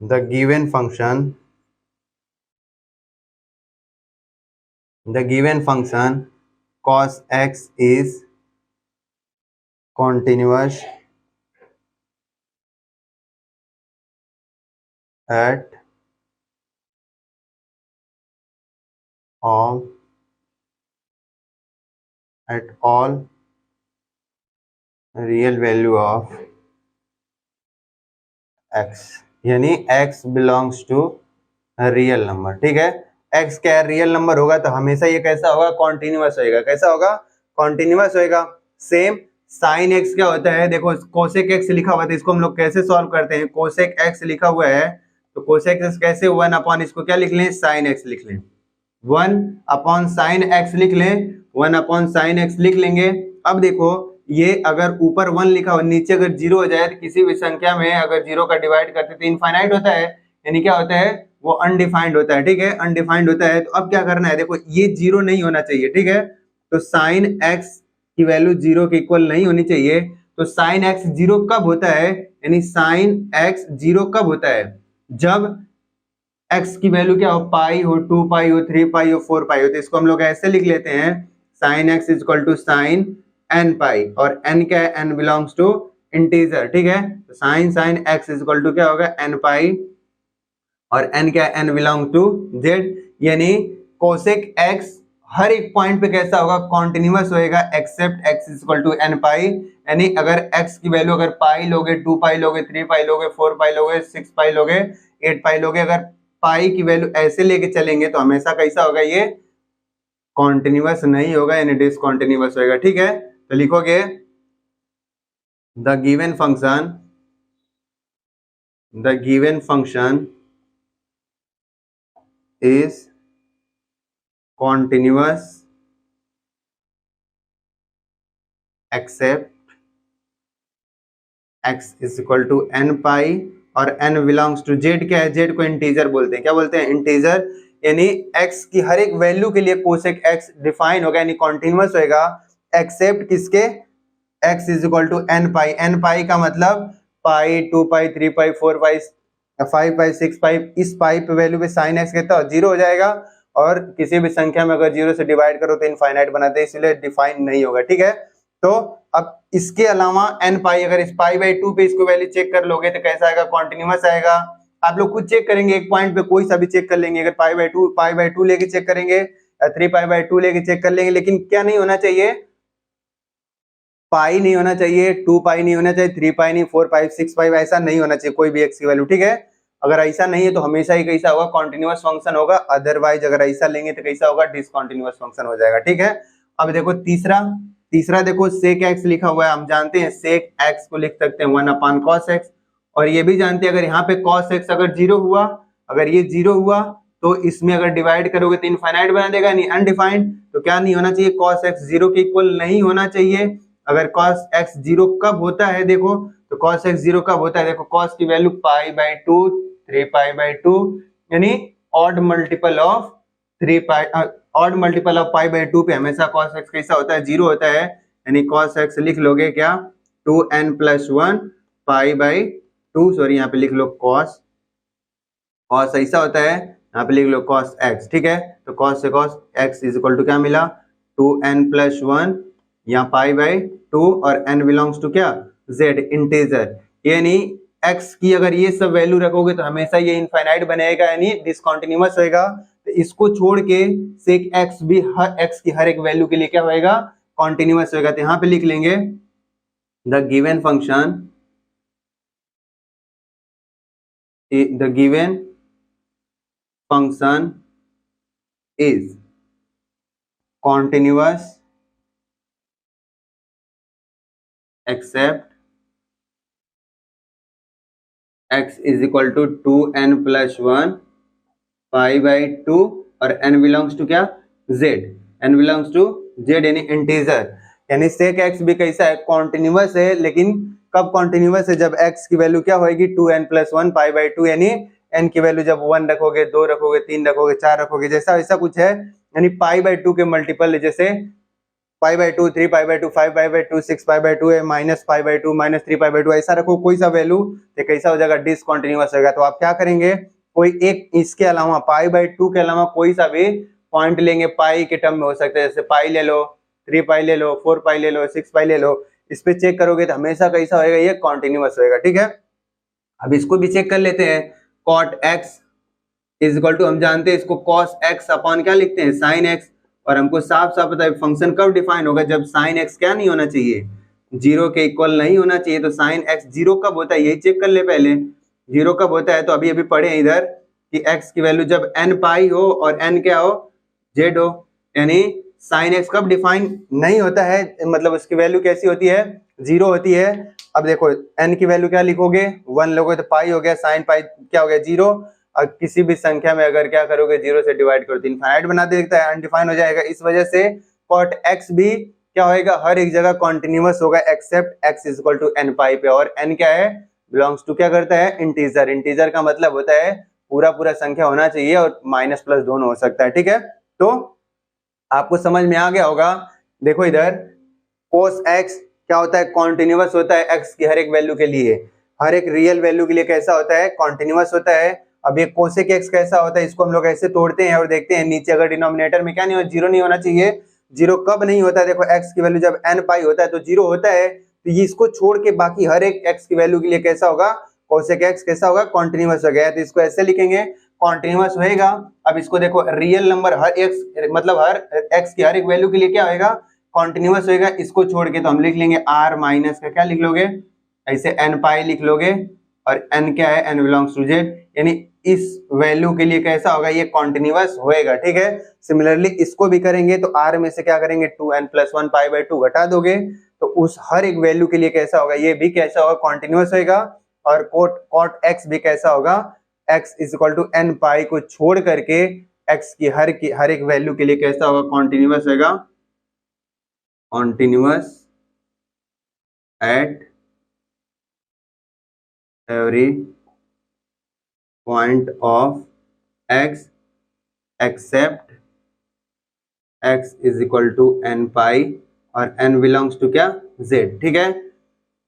the given function cos x is continuous at all real value of x, यानी x belongs to real number, ठीक है। x क्या रियल नंबर होगा तो हमेशा ये कैसा होगा, कॉन्टिन्यूअस होएगा। कैसा होगा, कॉन्टिन्यूअस होएगा। सेम साइन x क्या होता है, देखो कोसेक x लिखा हुआ है, तो इसको हम लोग कैसे सॉल्व करते हैं। कोसेक x लिखा हुआ है तो कोसेक x कैसे, 1 अपॉन इसको क्या लिख लें, साइन x लिख लें। 1 अपॉन साइन x लिख लें, 1 अपॉन साइन x लिख लेंगे। अब देखो ये अगर ऊपर 1 लिखा हो, नीचे अगर 0 हो जाए तो किसी भी संख्या में अगर 0 का डिवाइड करते तो इनफाइनाइट होता है, यानी क्या होता है वो अनडिफाइंड होता है, ठीक है, अनडिफाइंड होता है। तो अब क्या करना है, देखो ये जीरो नहीं होना चाहिए, ठीक है, तो साइन एक्स की वैल्यू जीरो के इक्वल नहीं होनी चाहिए। तो साइन एक्स जीरो कब होता है, यानी साइन एक्स जीरो कब होता है, जब एक्स की वैल्यू क्या हो, पाई हो, 2 पाई हो, 3 पाई हो, 4 पाई हो। तो इसको हम लोग ऐसे लिख लेते हैं, sine X is equal to sine N pi, और एन क्या है, एन बिलोंग्स टू इंटीजर, ठीक है। तो sine sine X is equal to क्या होगा, एन पाई, और एन क्या है, एन बिलोंग टू जेड, यानी कोसेक एक्स हर एक पॉइंट पे कैसा होगा, कॉन्टिन्यूअस होएगा, except X is equal to N pi. यानी अगर एक्स की वैल्यू अगर पाई लोगे, 2 पाई लोगे, 3 पाई लोगे, 4 पाई लोगे, 6 पाई लोगे, 8 पाई लोगे, अगर पाई की वैल्यू ऐसे लेके चलेंगे तो हमेशा कैसा होगा, ये कॉन्टिन्यूअस नहीं होगा, यानी डिसकॉन्टिन्यूअस होएगा, ठीक है। तो लिखोगे the given function is continuous except x is equal to n pi, और n belongs to z क्या है, z को इंटीजर बोलते हैं, क्या बोलते हैं, इंटीजर। यानी x की हर एक वैल्यू के लिए कोसेक x डिफाइन होगा, यानी कॉन्टिन्यूअस होएगा, एक्सेप्ट किसके, x is equal to n pi. n pi का मतलब पाई, 2 पाई, 3 पाई, 4 पाई, 5 पाई, 6 पाई, इस पाई पे वैल्यू पे साइन एक्स कितना जीरो हो जाएगा, और किसी भी संख्या में अगर जीरो से डिवाइड करो तो इनफाइनाइट बनाते हैं, इसलिए डिफाइन नहीं होगा, ठीक है। तो अब इसके अलावा एन पाई, अगर इस पाई बाई 2 पे इसको वैल्यू चेक कर लोगे तो कैसा आएगा, कॉन्टिन्यूअस आएगा। आप लोग खुद चेक करेंगे, एक पॉइंट पे कोई सा भी चेक कर लेंगे, अगर पाई बाई टू लेके चेक करेंगे, 3 पाई बाई 2 लेके चेक कर लेंगे, लेकिन क्या नहीं होना चाहिए, पाई नहीं होना चाहिए, 2 पाई नहीं होना चाहिए, 3 पाई नहीं, 4 पाई, 6 पाई, ऐसा नहीं होना चाहिए कोई भी एक्स की वैल्यू, ठीक है। अगर ऐसा नहीं है तो हमेशा ही कैसा होगा, कॉन्टिन्यूअस फंक्शन होगा, अदरवाइज अगर ऐसा लेंगे तो कैसा होगा, डिसकॉन्टिन्यूअस फंक्शन हो जाएगा, ठीक है। अब देखो तीसरा देखो सेक एक्स लिखा हुआ है, हम जानते हैं सेक एक्स को लिख सकते हैं 1 अपॉन कॉस एक्स, और ये भी जानते हैं अगर यहाँ पे कॉस एक्स अगर जीरो हुआ, अगर ये जीरो हुआ तो इसमें अगर डिवाइड करोगे तो इनफाइनाइट बना देगा, यानी अनडिफाइंड। तो क्या नहीं होना चाहिए, कॉस एक्स जीरो के इक्वल नहीं होना चाहिए। अगर cos x जीरो कब होता है, देखो तो cos x जीरो कब होता है, देखो cos की value pi by 2, 3 pi by 2, यानी odd multiple of 3 pi, odd multiple of pi by 2 पे हमेशा cos x कैसा होता है, जीरो होता है, यानी cos x लिख लोगे क्या, 2n plus 1 pi by 2, sorry यहाँ पे लिख लो cos ऐसा होता है, यहाँ पे लिख लो cos x, ठीक है। तो cos से cos x is equal to क्या मिला, 2n प्लस 1 यहाँ पाई बाई 2, और n बिलोंग्स टू क्या, z इंटीजर, यानी x की अगर ये सब वैल्यू रखोगे तो हमेशा ये इनफाइनाइट बनेगा, यानी डिसकंटिन्यूअस होएगा। तो इसको छोड़ के सेक x भी हर x की हर एक वैल्यू के लिए क्या होएगा, कॉन्टिन्यूअस होएगा। तो यहाँ पे लिख लेंगे the given function is continuous except x is equal to 2n plus 1 pi by 2, और n बिलोंग्स टू क्या, z, n belongs to z यानी इंटीजर। यानी सेक x भी कैसा है, कॉन्टिन्यूअस है, लेकिन कब कॉन्टिन्यूअस है, जब x की वैल्यू क्या होगी, 2n प्लस 1 पाई बाई 2, यानी n की वैल्यू जब 1 रखोगे, 2 रखोगे, 3 रखोगे, 4 रखोगे, जैसा वैसा कुछ है, यानी पाई बाई 2 के मल्टीपल, जैसे पाई by 2, 3 pi by 2, 5 pi by 2, 6 pi by 2 है, minus pi by 2, minus 3 pi by 2, ऐसा रखो कोई सा वैल्यू, तो कैसा हो जाएगा, डिसकंटिन्यूअस होगा। तो आप क्या करेंगे, कोई एक इसके अलावा पाई बाई 2 के अलावा कोई सा भी पॉइंट लेंगे, पाई के टर्म में हो सकता है, जैसे पाई ले लो, 3 पाई ले लो, 4 पाई ले लो, 6 पाई ले लो, इस पे चेक करोगे तो हमेशा कैसा होएगा, ये कॉन्टिन्यूअस होएगा, ठीक है। अब इसको भी चेक कर लेते हैं, cot x is equal to, हम जानते हैं इसको कॉस एक्स अपॉन क्या लिखते हैं, साइन एक्स, और हमको साफ साफ पता है फंक्शन कब डिफाइन होगा, जब साइन एक्स क्या नहीं होना चाहिए, जीरो के इक्वल नहीं होना चाहिए। तो साइन एक्स जीरो कब होता है, यही चेक कर ले पहले, जीरो कब होता है। तो अभी अभी पढ़े इधर कि एक्स की वैल्यू जब एन पाई हो और एन क्या हो, जेड हो, यानी साइन एक्स कब डिफाइन नहीं होता है, मतलब उसकी वैल्यू कैसी होती है, जीरो होती है। अब देखो एन की वैल्यू क्या लिखोगे, 1 लोगे तो पाई हो गया, साइन पाई क्या हो गया, जीरो, और किसी भी संख्या में अगर क्या करोगे, जीरो से डिवाइड करो तो इनफाइनाइट बना देता है, अनडिफाइन हो जाएगा। इस वजह से कॉट एक्स भी क्या होएगा, हर एक जगह कॉन्टिन्यूअस होगा except X is equal to N pi पे, और एन क्या है, बिलोंग्स टू क्या करता है, इंटीजर। इंटीजर का मतलब होता है पूरा पूरा संख्या होना चाहिए और माइनस प्लस दोनों हो सकता है, ठीक है। तो आपको समझ में आ गया होगा। देखो इधर cos x क्या होता है, कॉन्टिन्यूअस होता है x की हर एक वैल्यू के लिए, हर एक रियल वैल्यू के लिए कैसा होता है, कॉन्टिन्यूअस होता है। अब ये कोसेक x कैसा होता है, इसको हम लोग ऐसे तोड़ते हैं और देखते हैं नीचे अगर डिनोमिनेटर में क्या नहीं हो, जीरो नहीं होना चाहिए। जीरो कब नहीं होता है, देखो x की वैल्यू जब n पाई होता है तो जीरो होता है, तो ये इसको छोड़ के बाकी हर एक x की वैल्यू के लिए कैसा होगा, कोसेक x कैसा होगा, कॉन्टिन्यूअस हो गया। तो इसको ऐसे लिखेंगे, कॉन्टिन्यूअस होएगा। अब इसको देखो रियल नंबर हर x मतलब हर x की हर एक वैल्यू के लिए क्या होएगा, कॉन्टिन्यूअस होएगा। इसको छोड़ के तो हम लिख लेंगे r माइनस का क्या लिख लोगे, ऐसे n पाई लिख लोगे, और n क्या है, n बिलोंग्स टू z, यानी इस वैल्यू के लिए कैसा होगा, ये कॉन्टिन्यूअस होएगा, ठीक है। सिमिलरली इसको भी करेंगे तो r में से क्या करेंगे, 2n + 1 पाई बाय 2 घटा दोगे तो उस हर एक वैल्यू के लिए कैसा होगा, ये भी कैसा होगा, कॉन्टिन्यूअस होएगा। और cot x भी कैसा होगा, x = n पाई को छोड़ करके x की हर एक वैल्यू के लिए कैसा होगा, कॉन्टिन्यूअस होगा, continuous at every point of x except x = n pi और n बिलोंग्स टू क्या, z, ठीक है।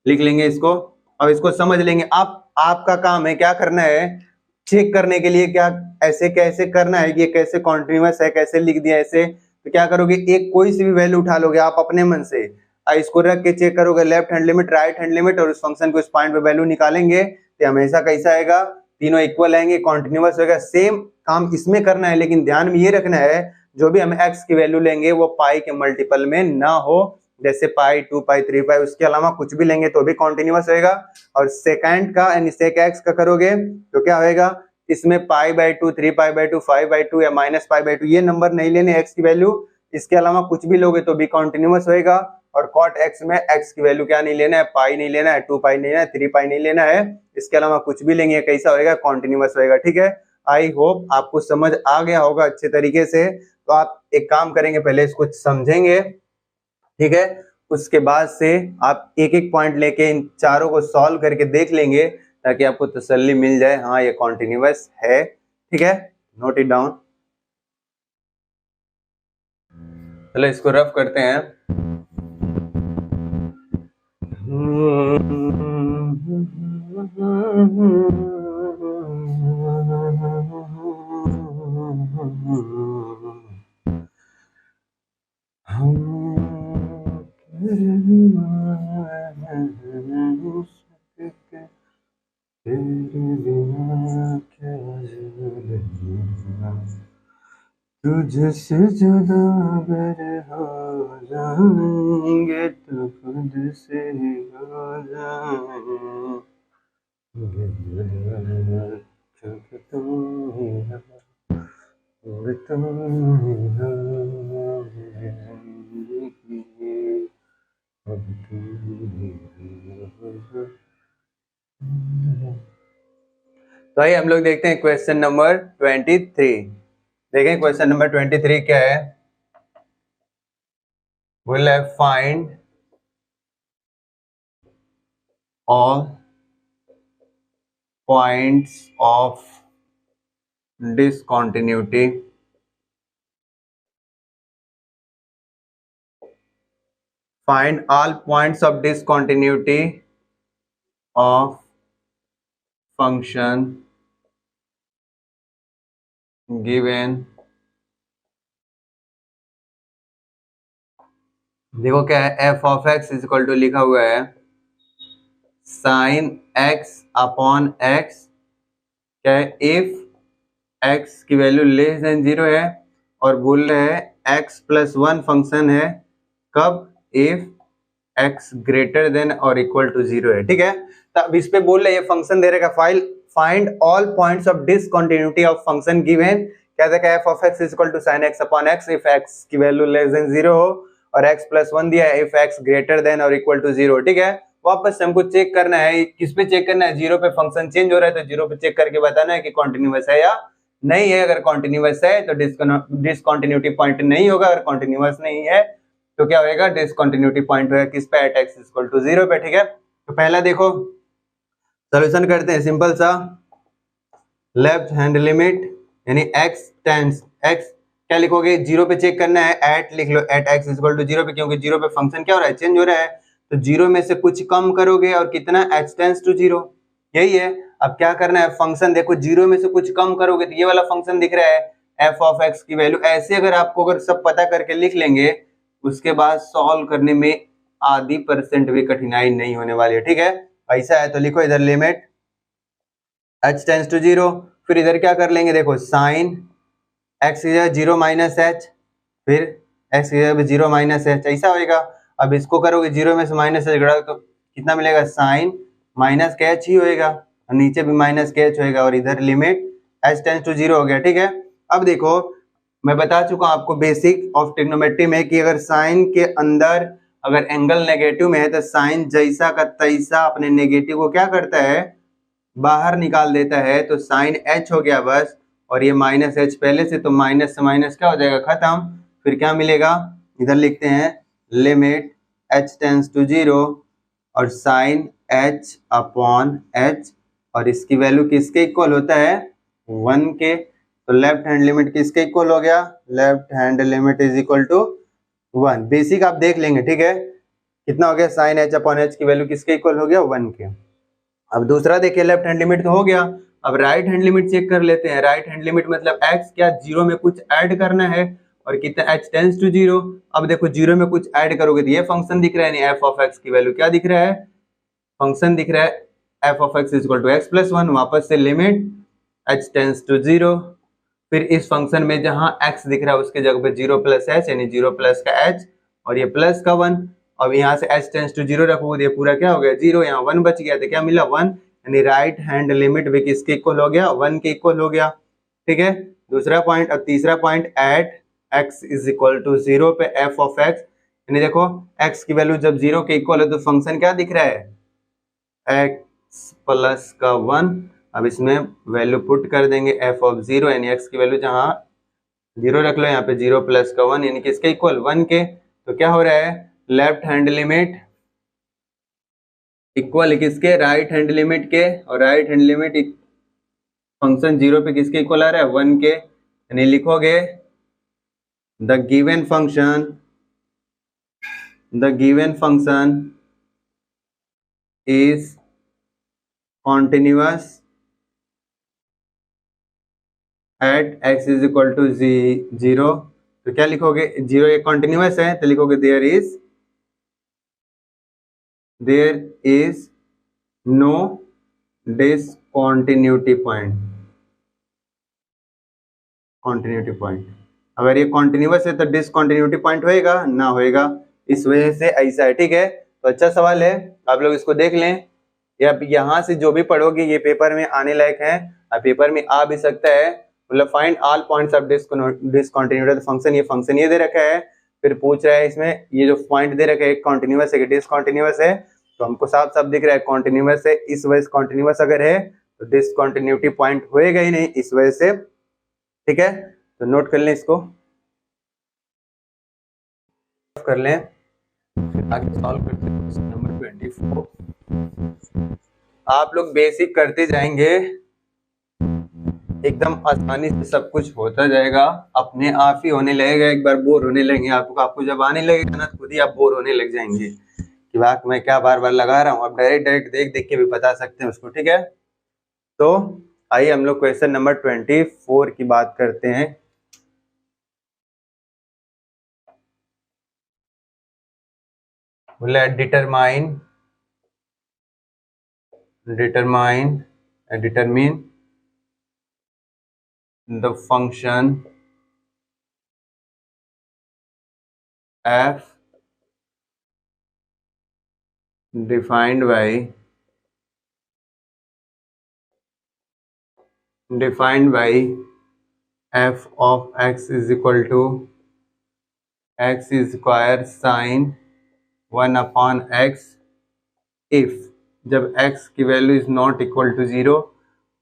लिख लेंगे इसको, अब इसको समझ लेंगे। आपका काम है क्या करना है, चेक करने के लिए क्या ऐसे कैसे करना है, ये कैसे कॉन्टिन्यूअस है, कैसे लिख दिया ऐसे, तो क्या करोगे, एक कोई सी भी वैल्यू उठा लोगे आप अपने मन से, इसको रख के चेक करोगे, left hand limit right hand limit, और उस फंक्शन को इस पॉइंट पे वैल्यू निकालेंगे तो हमेशा कैसा आएगा, तीनों इक्वल आएंगे, कॉन्टिन्यूअस होगा। सेम काम इसमें करना है, लेकिन ध्यान में ये रखना है जो भी हम x की वैल्यू लेंगे वो पाई के मल्टीपल में ना हो, जैसे पाई 2 पाई 3 पाई, उसके अलावा कुछ भी लेंगे तो भी कॉन्टिन्यूअस होएगा। और सेकंड का यानी सेक x का करोगे तो क्या होएगा, इसमें pi by 2 3 pi by 2 5 by 2 या माइनस पाई बाय 2 ये नंबर नहीं लेने x की वैल्यू, इसके अलावा कुछ भी लोगे तो भी कॉन्टिन्यूअस होएगा। और कॉट x में x की वैल्यू क्या नहीं लेना है, पाई नहीं लेना है, 2 पाई नहीं लेना है, 3 पाई नहीं लेना है, इसके अलावा कुछ भी लेंगे कैसा होएगा, कॉन्टिन्यूअस होएगा, ठीक है। आई होप आपको समझ आ गया होगा अच्छे तरीके से। तो आप एक काम करेंगे, पहले इसको समझेंगे, ठीक है, उसके बाद से आप एक एक पॉइंट लेके इन चारों को सॉल्व करके देख लेंगे ताकि आपको तसल्ली मिल जाए, हाँ ये कॉन्टिन्यूअस है, ठीक है। Note it down. चलो इसको रफ करते हैं। तुझसे जुदा अगर हो जाएंगे तो खुद से ही हो जाएंगे, क्योंकि तुम ही हो, तुम ही हो जिंदगी, अब तुम ही हो। तो आइए हम लोग देखते हैं क्वेश्चन नंबर 23। देखें क्वेश्चन नंबर 23 क्या है, बोल रहा है find all points of discontinuity find all points of discontinuity of function given, देखो क्या है, f of x equal to लिखा हुआ है sin x अपॉन x, क्या है, इफ x की वैल्यू लेस देन 0 है, और बोल रहे हैं x + 1 फंक्शन है, कब, इफ x ग्रेटर देन और इक्वल टू 0 है, ठीक है। तो अब इस पे बोल रहे ये फंक्शन दे रहेगा, find all points of discontinuity of function given, क्या देखा, f of x equal to sin x upon x if x की वैल्यू लेस देन 0 हो, और x + 1 दिया है इफ x ग्रेटर देन और इक्वल टू 0, ठीक है। वापस से हमको चेक करना है, किस पे चेक करना है, 0 पे फंक्शन चेंज हो रहा है तो 0 पे चेक करके बताना है कि कॉन्टिन्यूअस है या नहीं है। अगर कॉन्टिन्यूअस है तो डिसकंटिन्यूटी पॉइंट नहीं होगा, अगर कॉन्टिन्यूअस नहीं है तो क्या होएगा, डिसकंटिन्यूटी पॉइंट होगा किस पे, एट x इक्वल टू 0 पे, ठीक है। तो पहला देखो सॉल्यूशन करते हैं, सिंपल सा, लेफ्ट हैंड लिमिट यानी x टेंस x क्या लिखोगे, जीरो पे चेक करना है, एट लिख लो, at x equal to zero पे, क्योंकि जीरो पे फंक्शन क्या हो रहा है, चेंज हो रहा है, तो जीरो में से कुछ कम करोगे और कितना, x टेंस टू जीरो, यही है। अब क्या करना है, फंक्शन देखो जीरो में से कुछ कम करोगे तो ये वाला फंक्शन दिख रहा है f ऑफ x की वैल्यू, ऐसे अगर आपको अगर सब पता करके लिख लेंगे उसके बाद सॉल्व करने में आधी परसेंट भी कठिनाई नहीं होने वाली है, ठीक है। ऐसा है तो लिखो इधर limit h tends to zero, फिर इधर क्या कर लेंगे, देखो साइन x की जगह जीरो माइनस एच, फिर x की जगह जीरो माइनस एच, ऐसा होएगा। अब इसको करोगे जीरो में से माइनस एच घटाओ तो कितना मिलेगा, साइन माइनस के एच ही होएगा, और नीचे भी माइनस के एच होएगा, और इधर limit h tends to zero हो गया, ठीक है। अब देखो मैं बता चुका हूं आपको बेसिक ऑफ ट्रिग्नोमेट्री में कि अगर साइन के अंदर अगर एंगल नेगेटिव में है तो साइन जैसा का तैसा अपने नेगेटिव को क्या करता है, बाहर निकाल देता है, तो साइन एच हो गया बस, और ये माइनस एच पहले से, तो माइनस से माइनस क्या हो जाएगा, खत्म। फिर क्या मिलेगा, इधर लिखते हैं limit H tends to zero और साइन एच अपॉन एच, और इसकी वैल्यू किसके इक्वल होता है, 1 के, तो लेफ्ट हैंड लिमिट किसके इक्वल हो गया, left hand limit is equal to 1। Basic आप देख लेंगे, ठीक है, कितना हो गया, साइन एच अपॉन एच की वैल्यू किसके इक्वल हो गया, 1 के। अब दूसरा देखिए, लेफ्ट हैंड लिमिट तो हो गया, अब राइट हैंड लिमिट चेक कर लेते हैं। राइट हैंड लिमिट मतलब x क्या जीरो में कुछ ऐड करना है, और कितना h टेंस टू जीरो। अब देखो जीरो में कुछ ऐड करोगे तो ये फंक्शन दिख रहा है, नहीं f ऑफ x की वैल्यू क्या दिख रहा है, फंक्शन दिख रहा है f of x equal to x plus one, वापस से limit h tends to zero, फिर इस फंक्शन में जहां x दिख रहा है उसके जगह पे जीरो प्लस एच यानी जीरो प्लस का h और ये प्लस का 1। अब यहाँ से h टेंस टू जीरो रखोगे तो ये पूरा क्या हो गया, जीरो, यहाँ 1 बच गया, तो क्या मिला, 1, यानी राइट हैंड लिमिट भी किसके इक्वल हो गया, 1 के इक्वल हो गया, ठीक है। दूसरा पॉइंट। अब तीसरा point, at x is equal to zero पे f ऑफ x, यानी देखो x की वैल्यू जब जीरो के इक्वल है तो फंक्शन क्या दिख रहा है, x प्लस का 1। अब इसमें वैल्यू पुट कर देंगे f ऑफ जीरो, यानी x की वैल्यू जहां जीरो रख लो, यहाँ पे जीरो प्लस का 1 यानी किसके इक्वल, 1 के। तो क्या हो रहा है, लेफ्ट हैंड लिमिट इक्वल किसके, राइट हैंड लिमिट के, और right hand limit function zero पे किसके इक्वल आ रहा है, 1 के, यानी लिखोगे the given function is continuous at x is equal to zero. तो क्या लिखोगे, जीरो एक कॉन्टिन्यूअस है तो लिखोगे there is no discontinuity point, continuity point. अगर ये कॉन्टिन्यूअस है तो डिसकॉन्टिन्यूटी पॉइंट होएगा ना, होएगा, इस वजह से ऐसा है, ठीक है। तो अच्छा सवाल है, आप लोग इसको देख लें, या यहाँ से जो भी पढ़ोगे ये पेपर में आने लायक है, और पेपर में आ भी सकता है। मतलब find all points of discontinuity function, ये फंक्शन ये दे रखा है, फिर पूछ रहा है इसमें ये जो पॉइंट दे रखा है, एक कॉन्टिन्यूअस है, डिसकॉन्टिन्यूअस है, तो हमको साफ साफ दिख रहा है कॉन्टिन्यूअस है, इस वजह से कॉन्टिन्यूअस अगर है तो डिसकॉन्टिन्यूटी पॉइंट होएगा ही नहीं, इस वजह से, ठीक है। तो नोट कर लें इसको, कर लें, फिर आगे सॉल्व करते हैं क्वेश्चन नंबर 24। आप लोग बेसिक करते जाएंगे, एकदम आसानी से सब कुछ होता जाएगा, अपने आप ही होने लगेगा। एक बार बोर होने लगेंगे आपको जब आने लगेगा ना, खुद ही आप बोर होने लग जाएंगे कि वाह मैं क्या बार बार लगा रहा हूँ। आप डायरेक्ट देख देख के भी बता सकते हैं उसको, ठीक है। तो आइए हम लोग क्वेश्चन नंबर 24 की बात करते हैं। बोला determine the function f defined by f of x is equal to x square sin 1 upon x if, जब x की value is not equal to zero,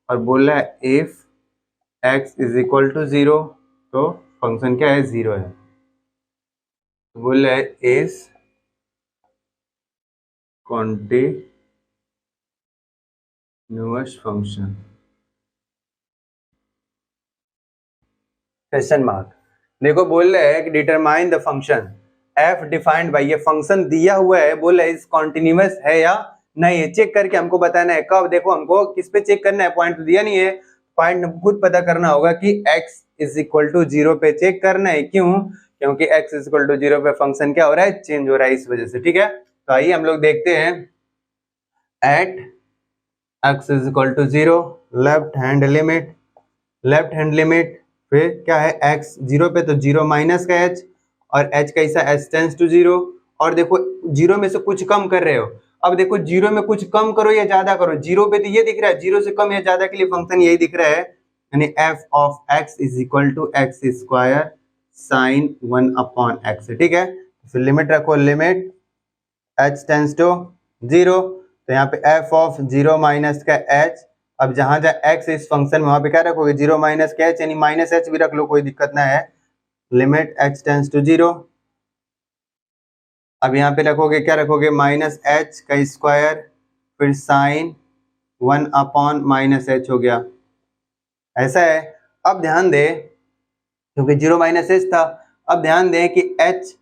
और बोला है if x is equal to zero, तो फंक्शन क्या है, जीरो है। बोला है is continuous function, question mark. देखो बोल रहे हैं कि determine the function f defined by, ये फंक्शन दिया हुआ है, बोल रहे इस कॉन्टिन्यूअस है या नहीं है, चेक करके हमको बताना है। कब? देखो हमको किस पे चेक करना है, पॉइंट तो दिया नहीं है, पॉइंट खुद पता करना होगा कि x इज इक्वल टू 0 पे चेक करना है। क्यों? क्योंकि x इज इक्वल टू 0 पे फंक्शन क्या हो रहा है, चेंज हो रहा है, इस वजह से। ठीक है, तो आइए हम लोग देखते हैं। At x is equal to 0, left hand limit, left hand limit, फिर क्या है x 0 पे तो 0 माइनस का h, और h कैसा, h टेंस टू 0, और देखो 0 में से कुछ कम कर रहे हो। अब देखो 0 में कुछ कम करो या ज्यादा करो, 0 पे तो ये दिख रहा है, 0 से कम या ज्यादा के लिए फंक्शन यही दिख रहा है, यानी f of x is equal to x square sine 1 upon x। ठीक है, फिर लिमिट रखो, लिमिट h टेंस टू 0, तो यहाँ पे f ऑफ 0 माइनस का h, अब जहां जहां x इस फंक्शन में वहां पे क्या रखोगे, 0 माइनस का h, यानी माइनस h भी रख लो, कोई दिक्कत ना है, लिमिट h टेंस टू 0। अब यहाँ पे रखोगे, क्या रखोगे, माइनस h का स्क्वायर, फिर साइन 1 अपॉन माइनस h हो गया, ऐसा है। अब ध्यान दे, क्योंकि 0 माइनस h था, अब ध्यान दे कि h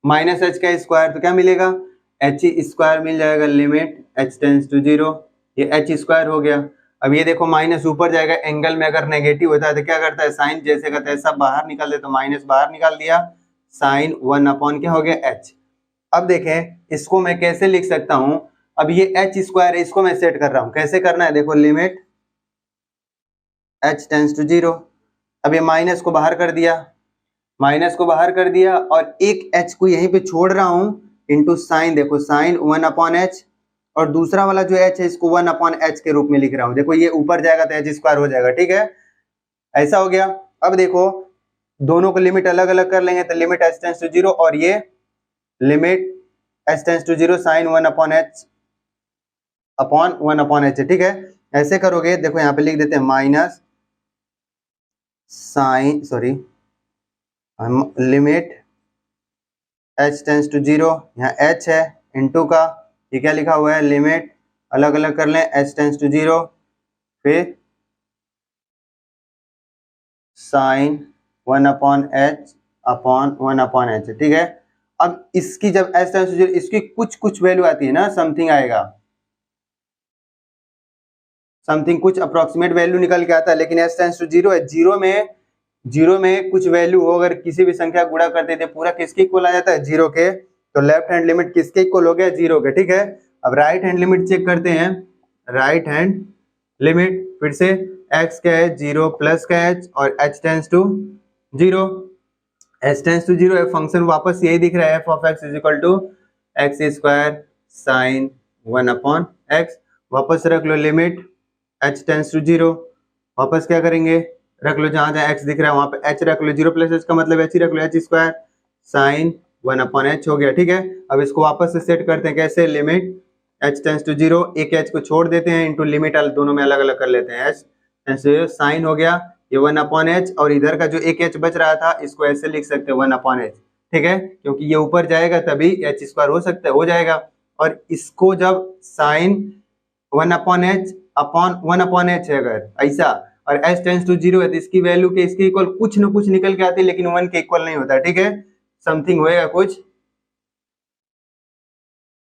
माइनस h का स्क्वायर तो क्या मिलेगा, h स्क्वायर मिल जाएगा, लिमिट h टेंस टू 0, ये h स्क्वायर हो गया। अब ये देखो माइनस ऊपर जाएगा, एंगल में अगर नेगेटिव होता है तो क्या करता है, साइन जैसे का तैसा बाहर निकाल दे, तो माइनस बाहर निकाल दिया, साइन 1 अपॉन क्या हो गया, h। अब देखें इसको मैं कैसे लिख सकता हूं, अब ये h स्क्वायर है, इसको मैं सेट कर रहा हूं, कैसे करना है, देखो लिमिट h टेंस टू 0, अब ये माइनस को बाहर कर दिया, माइनस को बाहर कर दिया, और एक h को यहीं पे छोड़ रहा हूं, इंटू साइन, देखो साइन 1 अपॉन h, और दूसरा वाला जो h है इसको 1 अपॉन h के रूप में लिख रहा हूं, देखो ये ऊपर जाएगा तो h स्क्वायर हो जाएगा। ठीक है, ऐसा हो गया। अब देखो दोनों को लिमिट अलग अलग कर लेंगे, तो लिमिट h टेंस टू 0, और ये limit h tends to 0 sine 1 upon h upon 1 upon h। ठीक है, ऐसे करोगे, देखो यहाँ पे लिख देते हैं minus sine, sorry, limit h tends to 0, यहाँ h है इनटू का, ये क्या लिखा हुआ है, लिमिट अलग अलग कर लें, h टेंस टू 0, फिर sine 1 upon h upon 1 upon h। ठीक है, अब इसकी जब h टेंस टू 0, इसकी कुछ कुछ वैल्यू आती है ना, समथिंग आएगा, समथिंग कुछ अप्रोक्सीमेट वैल्यू निकल के आता है, लेकिन h टेंस टू 0 है, जीरो में कुछ वैल्यू हो, अगर किसी भी संख्या गुणा करते थे पूरा किसके इक्वल आ जाता है, 0 के, तो लेफ्ट हैंड लिमिट किसके इक्वल हो गया, 0 के। ठीक है, अब राइट हैंड लिमिट चेक करते हैं, राइट हैंड लिमिट फिर से x का है 0 प्लस का h, और h tends to 0, h tends to 0 है, फंक्शन वापस यही दिख रहा है, f of x is equal to x square sine 1 upon x, वापस रख लो लिमिट h टेंस टू 0, वापस क्या करेंगे, रख लो जहां जहां x दिख रहा है वहां पे h रख लो, 0 प्लस h का मतलब h ही रख लो, h square sine 1 upon h हो गया। ठीक है, अब इसको वापस से सेट करते हैं, कैसे, लिमिट h टेंस टू 0, एक h को छोड़ देते हैं, इंटू लिमिट दोनों में अलग अलग कर लेते हैं, h टेंस टू 0 साइन हो गया, ये 1 अपॉन h, और इधर का जो एक h बच रहा था इसको ऐसे लिख सकते हैं 1 अपॉन h। ठीक है, क्योंकि ये ऊपर जाएगा तभी h स्क्वायर हो सकता है, हो जाएगा, और इसको जब sine 1 upon h upon 1 upon h है अगर ऐसा, और h टेंस टू 0 है, तो इसकी वैल्यू के इसके इक्वल कुछ न कुछ निकल के आती है, लेकिन 1 के इक्वल नहीं होता। ठीक है, समथिंग होएगा कुछ,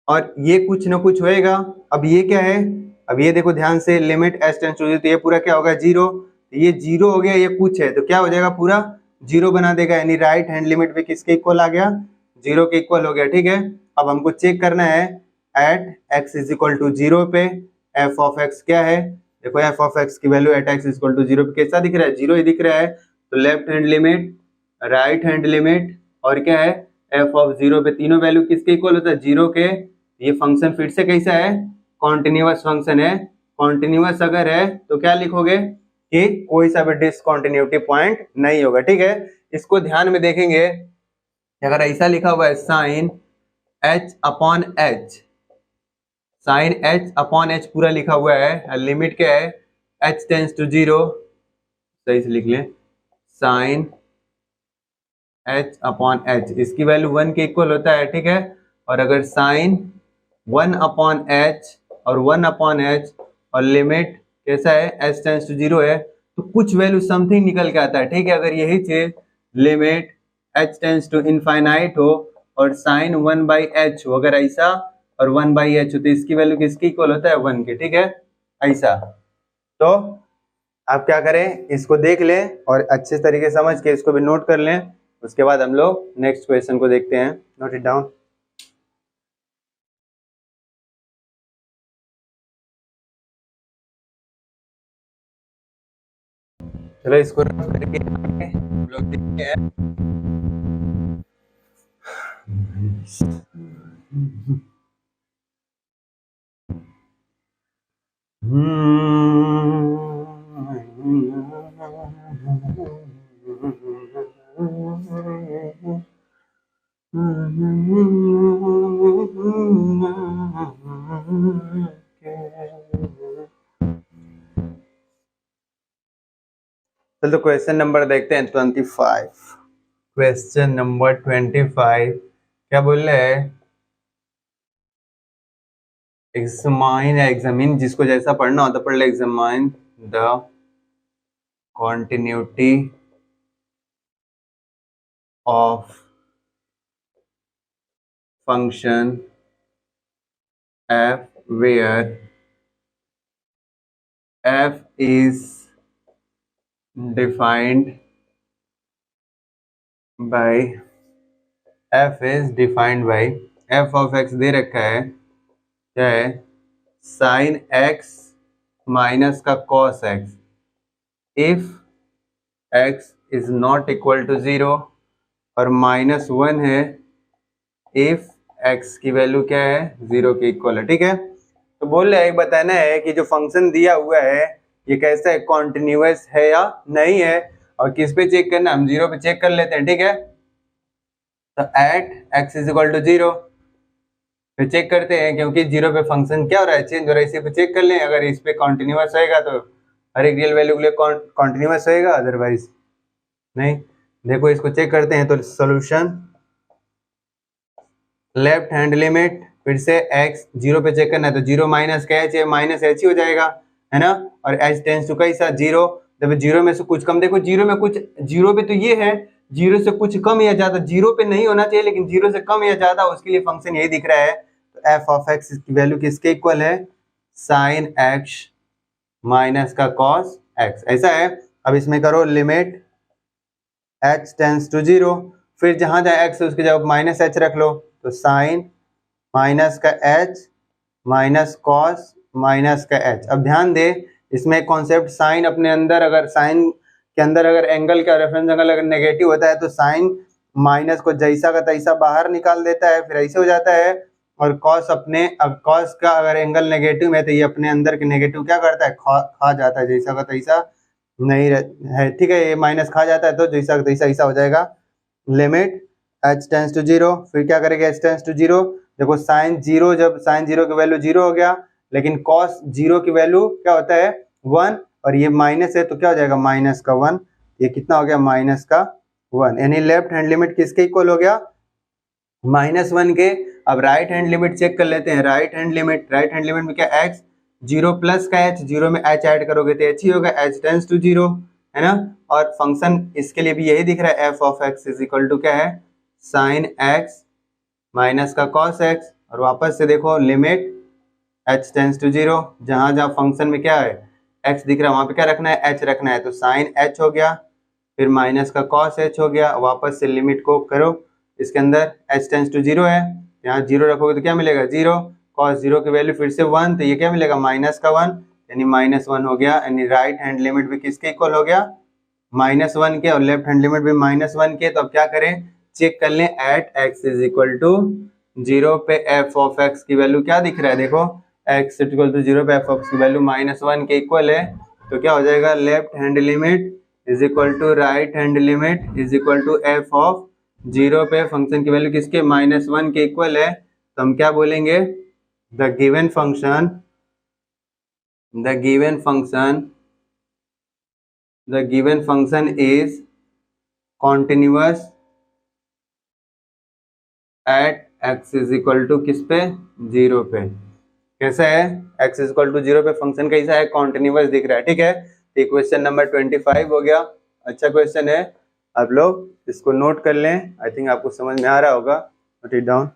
और ये कुछ न कुछ होएगा। अब ये क्या है, अब ये देखो ध्यान से, लिमिट h टेंस टू 0, तो ये पूरा क्या होगा, 0, ये 0 हो गया, ये कुछ है तो क्या हो जाएगा, पूरा 0 बना देगा, यानी राइट हैंड लिमिट भी किसके इक्वल आ गया, 0 के इक्वल हो गया। ठीक है, अब हमको चेक करना है at x is equal to 0 पे f ऑफ x क्या है, देखो f ऑफ x की value at x is equal to 0 पे कैसा दिख रहा है, 0 ही दिख रहा है, तो left hand limit, right hand limit, और क्या है, f ऑफ 0 पे तीनों वैल्यू किसके इक्वल होता है, 0 के। ये फंक्शन फिर से कैसा है, कॉन्टिन्यूअस फंक्शन है, कॉन्टिन्यूअस अगर है तो क्या लिखोगे कि कोई सा भी डिसकंटिन्यूटी पॉइंट नहीं होगा। ठीक है, इसको ध्यान में देखेंगे, अगर ऐसा लिखा हुआ है sine h upon h, sine h upon h पूरा लिखा हुआ है, लिमिट क्या है, h टेंस टू 0, सही से लिख ले, साइन h अपॉन h, इसकी वैल्यू 1 के इक्वल होता है। ठीक है, और अगर साइन 1 अपॉन h और 1 अपॉन h, और लिमिट कैसा है, h टेंस टू 0 है, तो कुछ वैल्यू समथिंग निकल के आता है, ठीक है। अगर यही चीज limit h tends to infinite हो और साइन 1/h हो, अगर ऐसा और 1/h हो, तो इसकी वैल्यू किसकी इक्वल होता है, 1 के, ठीक है, ऐसा। तो आप क्या करें, इसको देख लें और अच्छे तरीके से समझ के इसको भी नोट कर लें। उसके बाद हम लोग नेक्स्ट क्वेश्चन को देखते हैं। Note it down. चलो इसको रफ करके हम लोग देखते हैं। चलो क्वेश्चन नंबर देखते हैं 25। क्वेश्चन नंबर 25 क्या बोल रहे हैं, एग्जामिन जिसको जैसा पढ़ना होता पढ़ ले, examine the continuity of function f where f is defined by f of x दे रखा है, क्या है, साइन x माइनस का cos x, if x is not equal to 0 और -1 है इफ x की वैल्यू क्या है, 0 के इक्वल है, ठीक है। तो बोल रहे हैं बताना है कि जो फंक्शन दिया हुआ है ये कैसा है, कॉन्टिन्यूअस है या नहीं है, और किस पे चेक करना, हम 0 पे चेक कर लेते हैं, ठीक है। तो at x is equal to 0 पे चेक करते हैं, क्योंकि 0 पे फंक्शन क्या हो रहा है, चेंज हो रहा है, इसी पे चेक कर लें। अगर इस पे कॉन्टिन्यूअस होएगा तो हर एक रियल वैल्यू के लिए कॉन्टिन्यूअस होएगा, अदरवाइज नहीं। देखो इसको चेक करते हैं, तो सॉल्यूशन लेफ्ट हैंड लिमिट, फिर से x 0 पे चेक करना है, तो 0 माइनस का h है, माइनस h ही हो जाएगा, है ना। और h टेंस टू कैसा 0, जब 0 में से कुछ कम, देखो 0 में कुछ, 0 पे तो ये है 0 से कुछ कम या ज्यादा, 0 पे नहीं होना चाहिए, लेकिन 0 से कम या ज्यादा उसके लिए फंक्शन यही दिख रहा है। तो f ऑफ x की वैल्यू किसके इक्वल है, साइन x माइनस का कॉस x, ऐसा है। अब इसमें करो लिमिट h टेंस टू 0, फिर जहां जहां x है उसकी जगह माइनस h रख लो, तो साइन माइनस का h माइनस कॉस माइनस का h। अब ध्यान दे, इसमें कॉन्सेप्ट साइन अपने अंदर, अगर साइन के अंदर अगर एंगल का रेफरेंस एंगल अगर नेगेटिव होता है तो साइन माइनस को जैसा का तैसा बाहर निकाल देता है, फिर ऐसे हो जाता है। और कॉस अपने, अब कॉस का अगर एंगल नेगेटिव है तो ये अपने अंदर के नेगेटिव क्या करता है, खा जाता है, जैसा का तैसा नहीं है, ठीक है। ये माइनस खा जाता है तो जैसा का तैसा ऐसा हो जाएगा। लिमिट h टेंस टू 0, फिर क्या करेंगे, h टेंस टू 0, देखो साइन 0, जब साइन 0 की वैल्यू 0 हो गया, लेकिन कॉस 0 की वैल्यू क्या होता है 1, और ये माइनस है तो क्या हो जाएगा माइनस का 1, ये कितना हो गया माइनस का 1, यानी लेफ्ट हैंड लिमिट किसके इक्वल हो गया, -1 के। अब राइट हैंड लिमिट चेक कर लेते हैं, राइट हैंड लिमिट में क्या, x 0 प्लस का h, 0 में h ऐड करोगे तो h ही होगा, h टेंस टू 0, है ना। और फंक्शन इसके लिए भी यही दिख रहा है, f of x is equal to क्या है, साइन x माइनस का कॉस x, और वापस से देखो लिमिट h टेंस टू 0, जहां जहां फंक्शन में क्या है x दिख रहा है वहां पे क्या रखना है, h रखना है, तो साइन h हो गया, फिर माइनस का कॉस h हो गया। वापस से लिमिट को करो, इसके अंदर h टेंस टू 0 है, यहाँ 0 रखोगे तो क्या मिलेगा 0, कॉस 0 की वैल्यू फिर से 1, तो ये क्या मिलेगा माइनस का 1, यानी -1 हो गया, यानी राइट हैंड लिमिट भी किसके इक्वल हो गया, -1 के, और लेफ्ट हैंड लिमिट भी -1 के। तो अब क्या करें, चेक कर लें, at x is equal to 0 पे f ऑफ x की वैल्यू क्या दिख रहा है, देखो x इक्वल टू 0 पे f ऑफ x की वैल्यू -1 के इक्वल है, तो क्या हो जाएगा, left hand limit is equal to right hand limit is equal to f of 0 पे फंक्शन की वैल्यू किसके -1 के इक्वल है। तो हम क्या बोलेंगे, the given function is continuous at x is equal to किस पे 0 पे। कैसा है, x इज इक्वल टू 0 पे फंक्शन कैसा है, कॉन्टिन्यूअस दिख रहा है, ठीक है। ये क्वेश्चन नंबर 25 हो गया। अच्छा क्वेश्चन है, आप लोग इसको नोट कर लें। आई थिंक आपको समझ में आ रहा होगा। Note it down.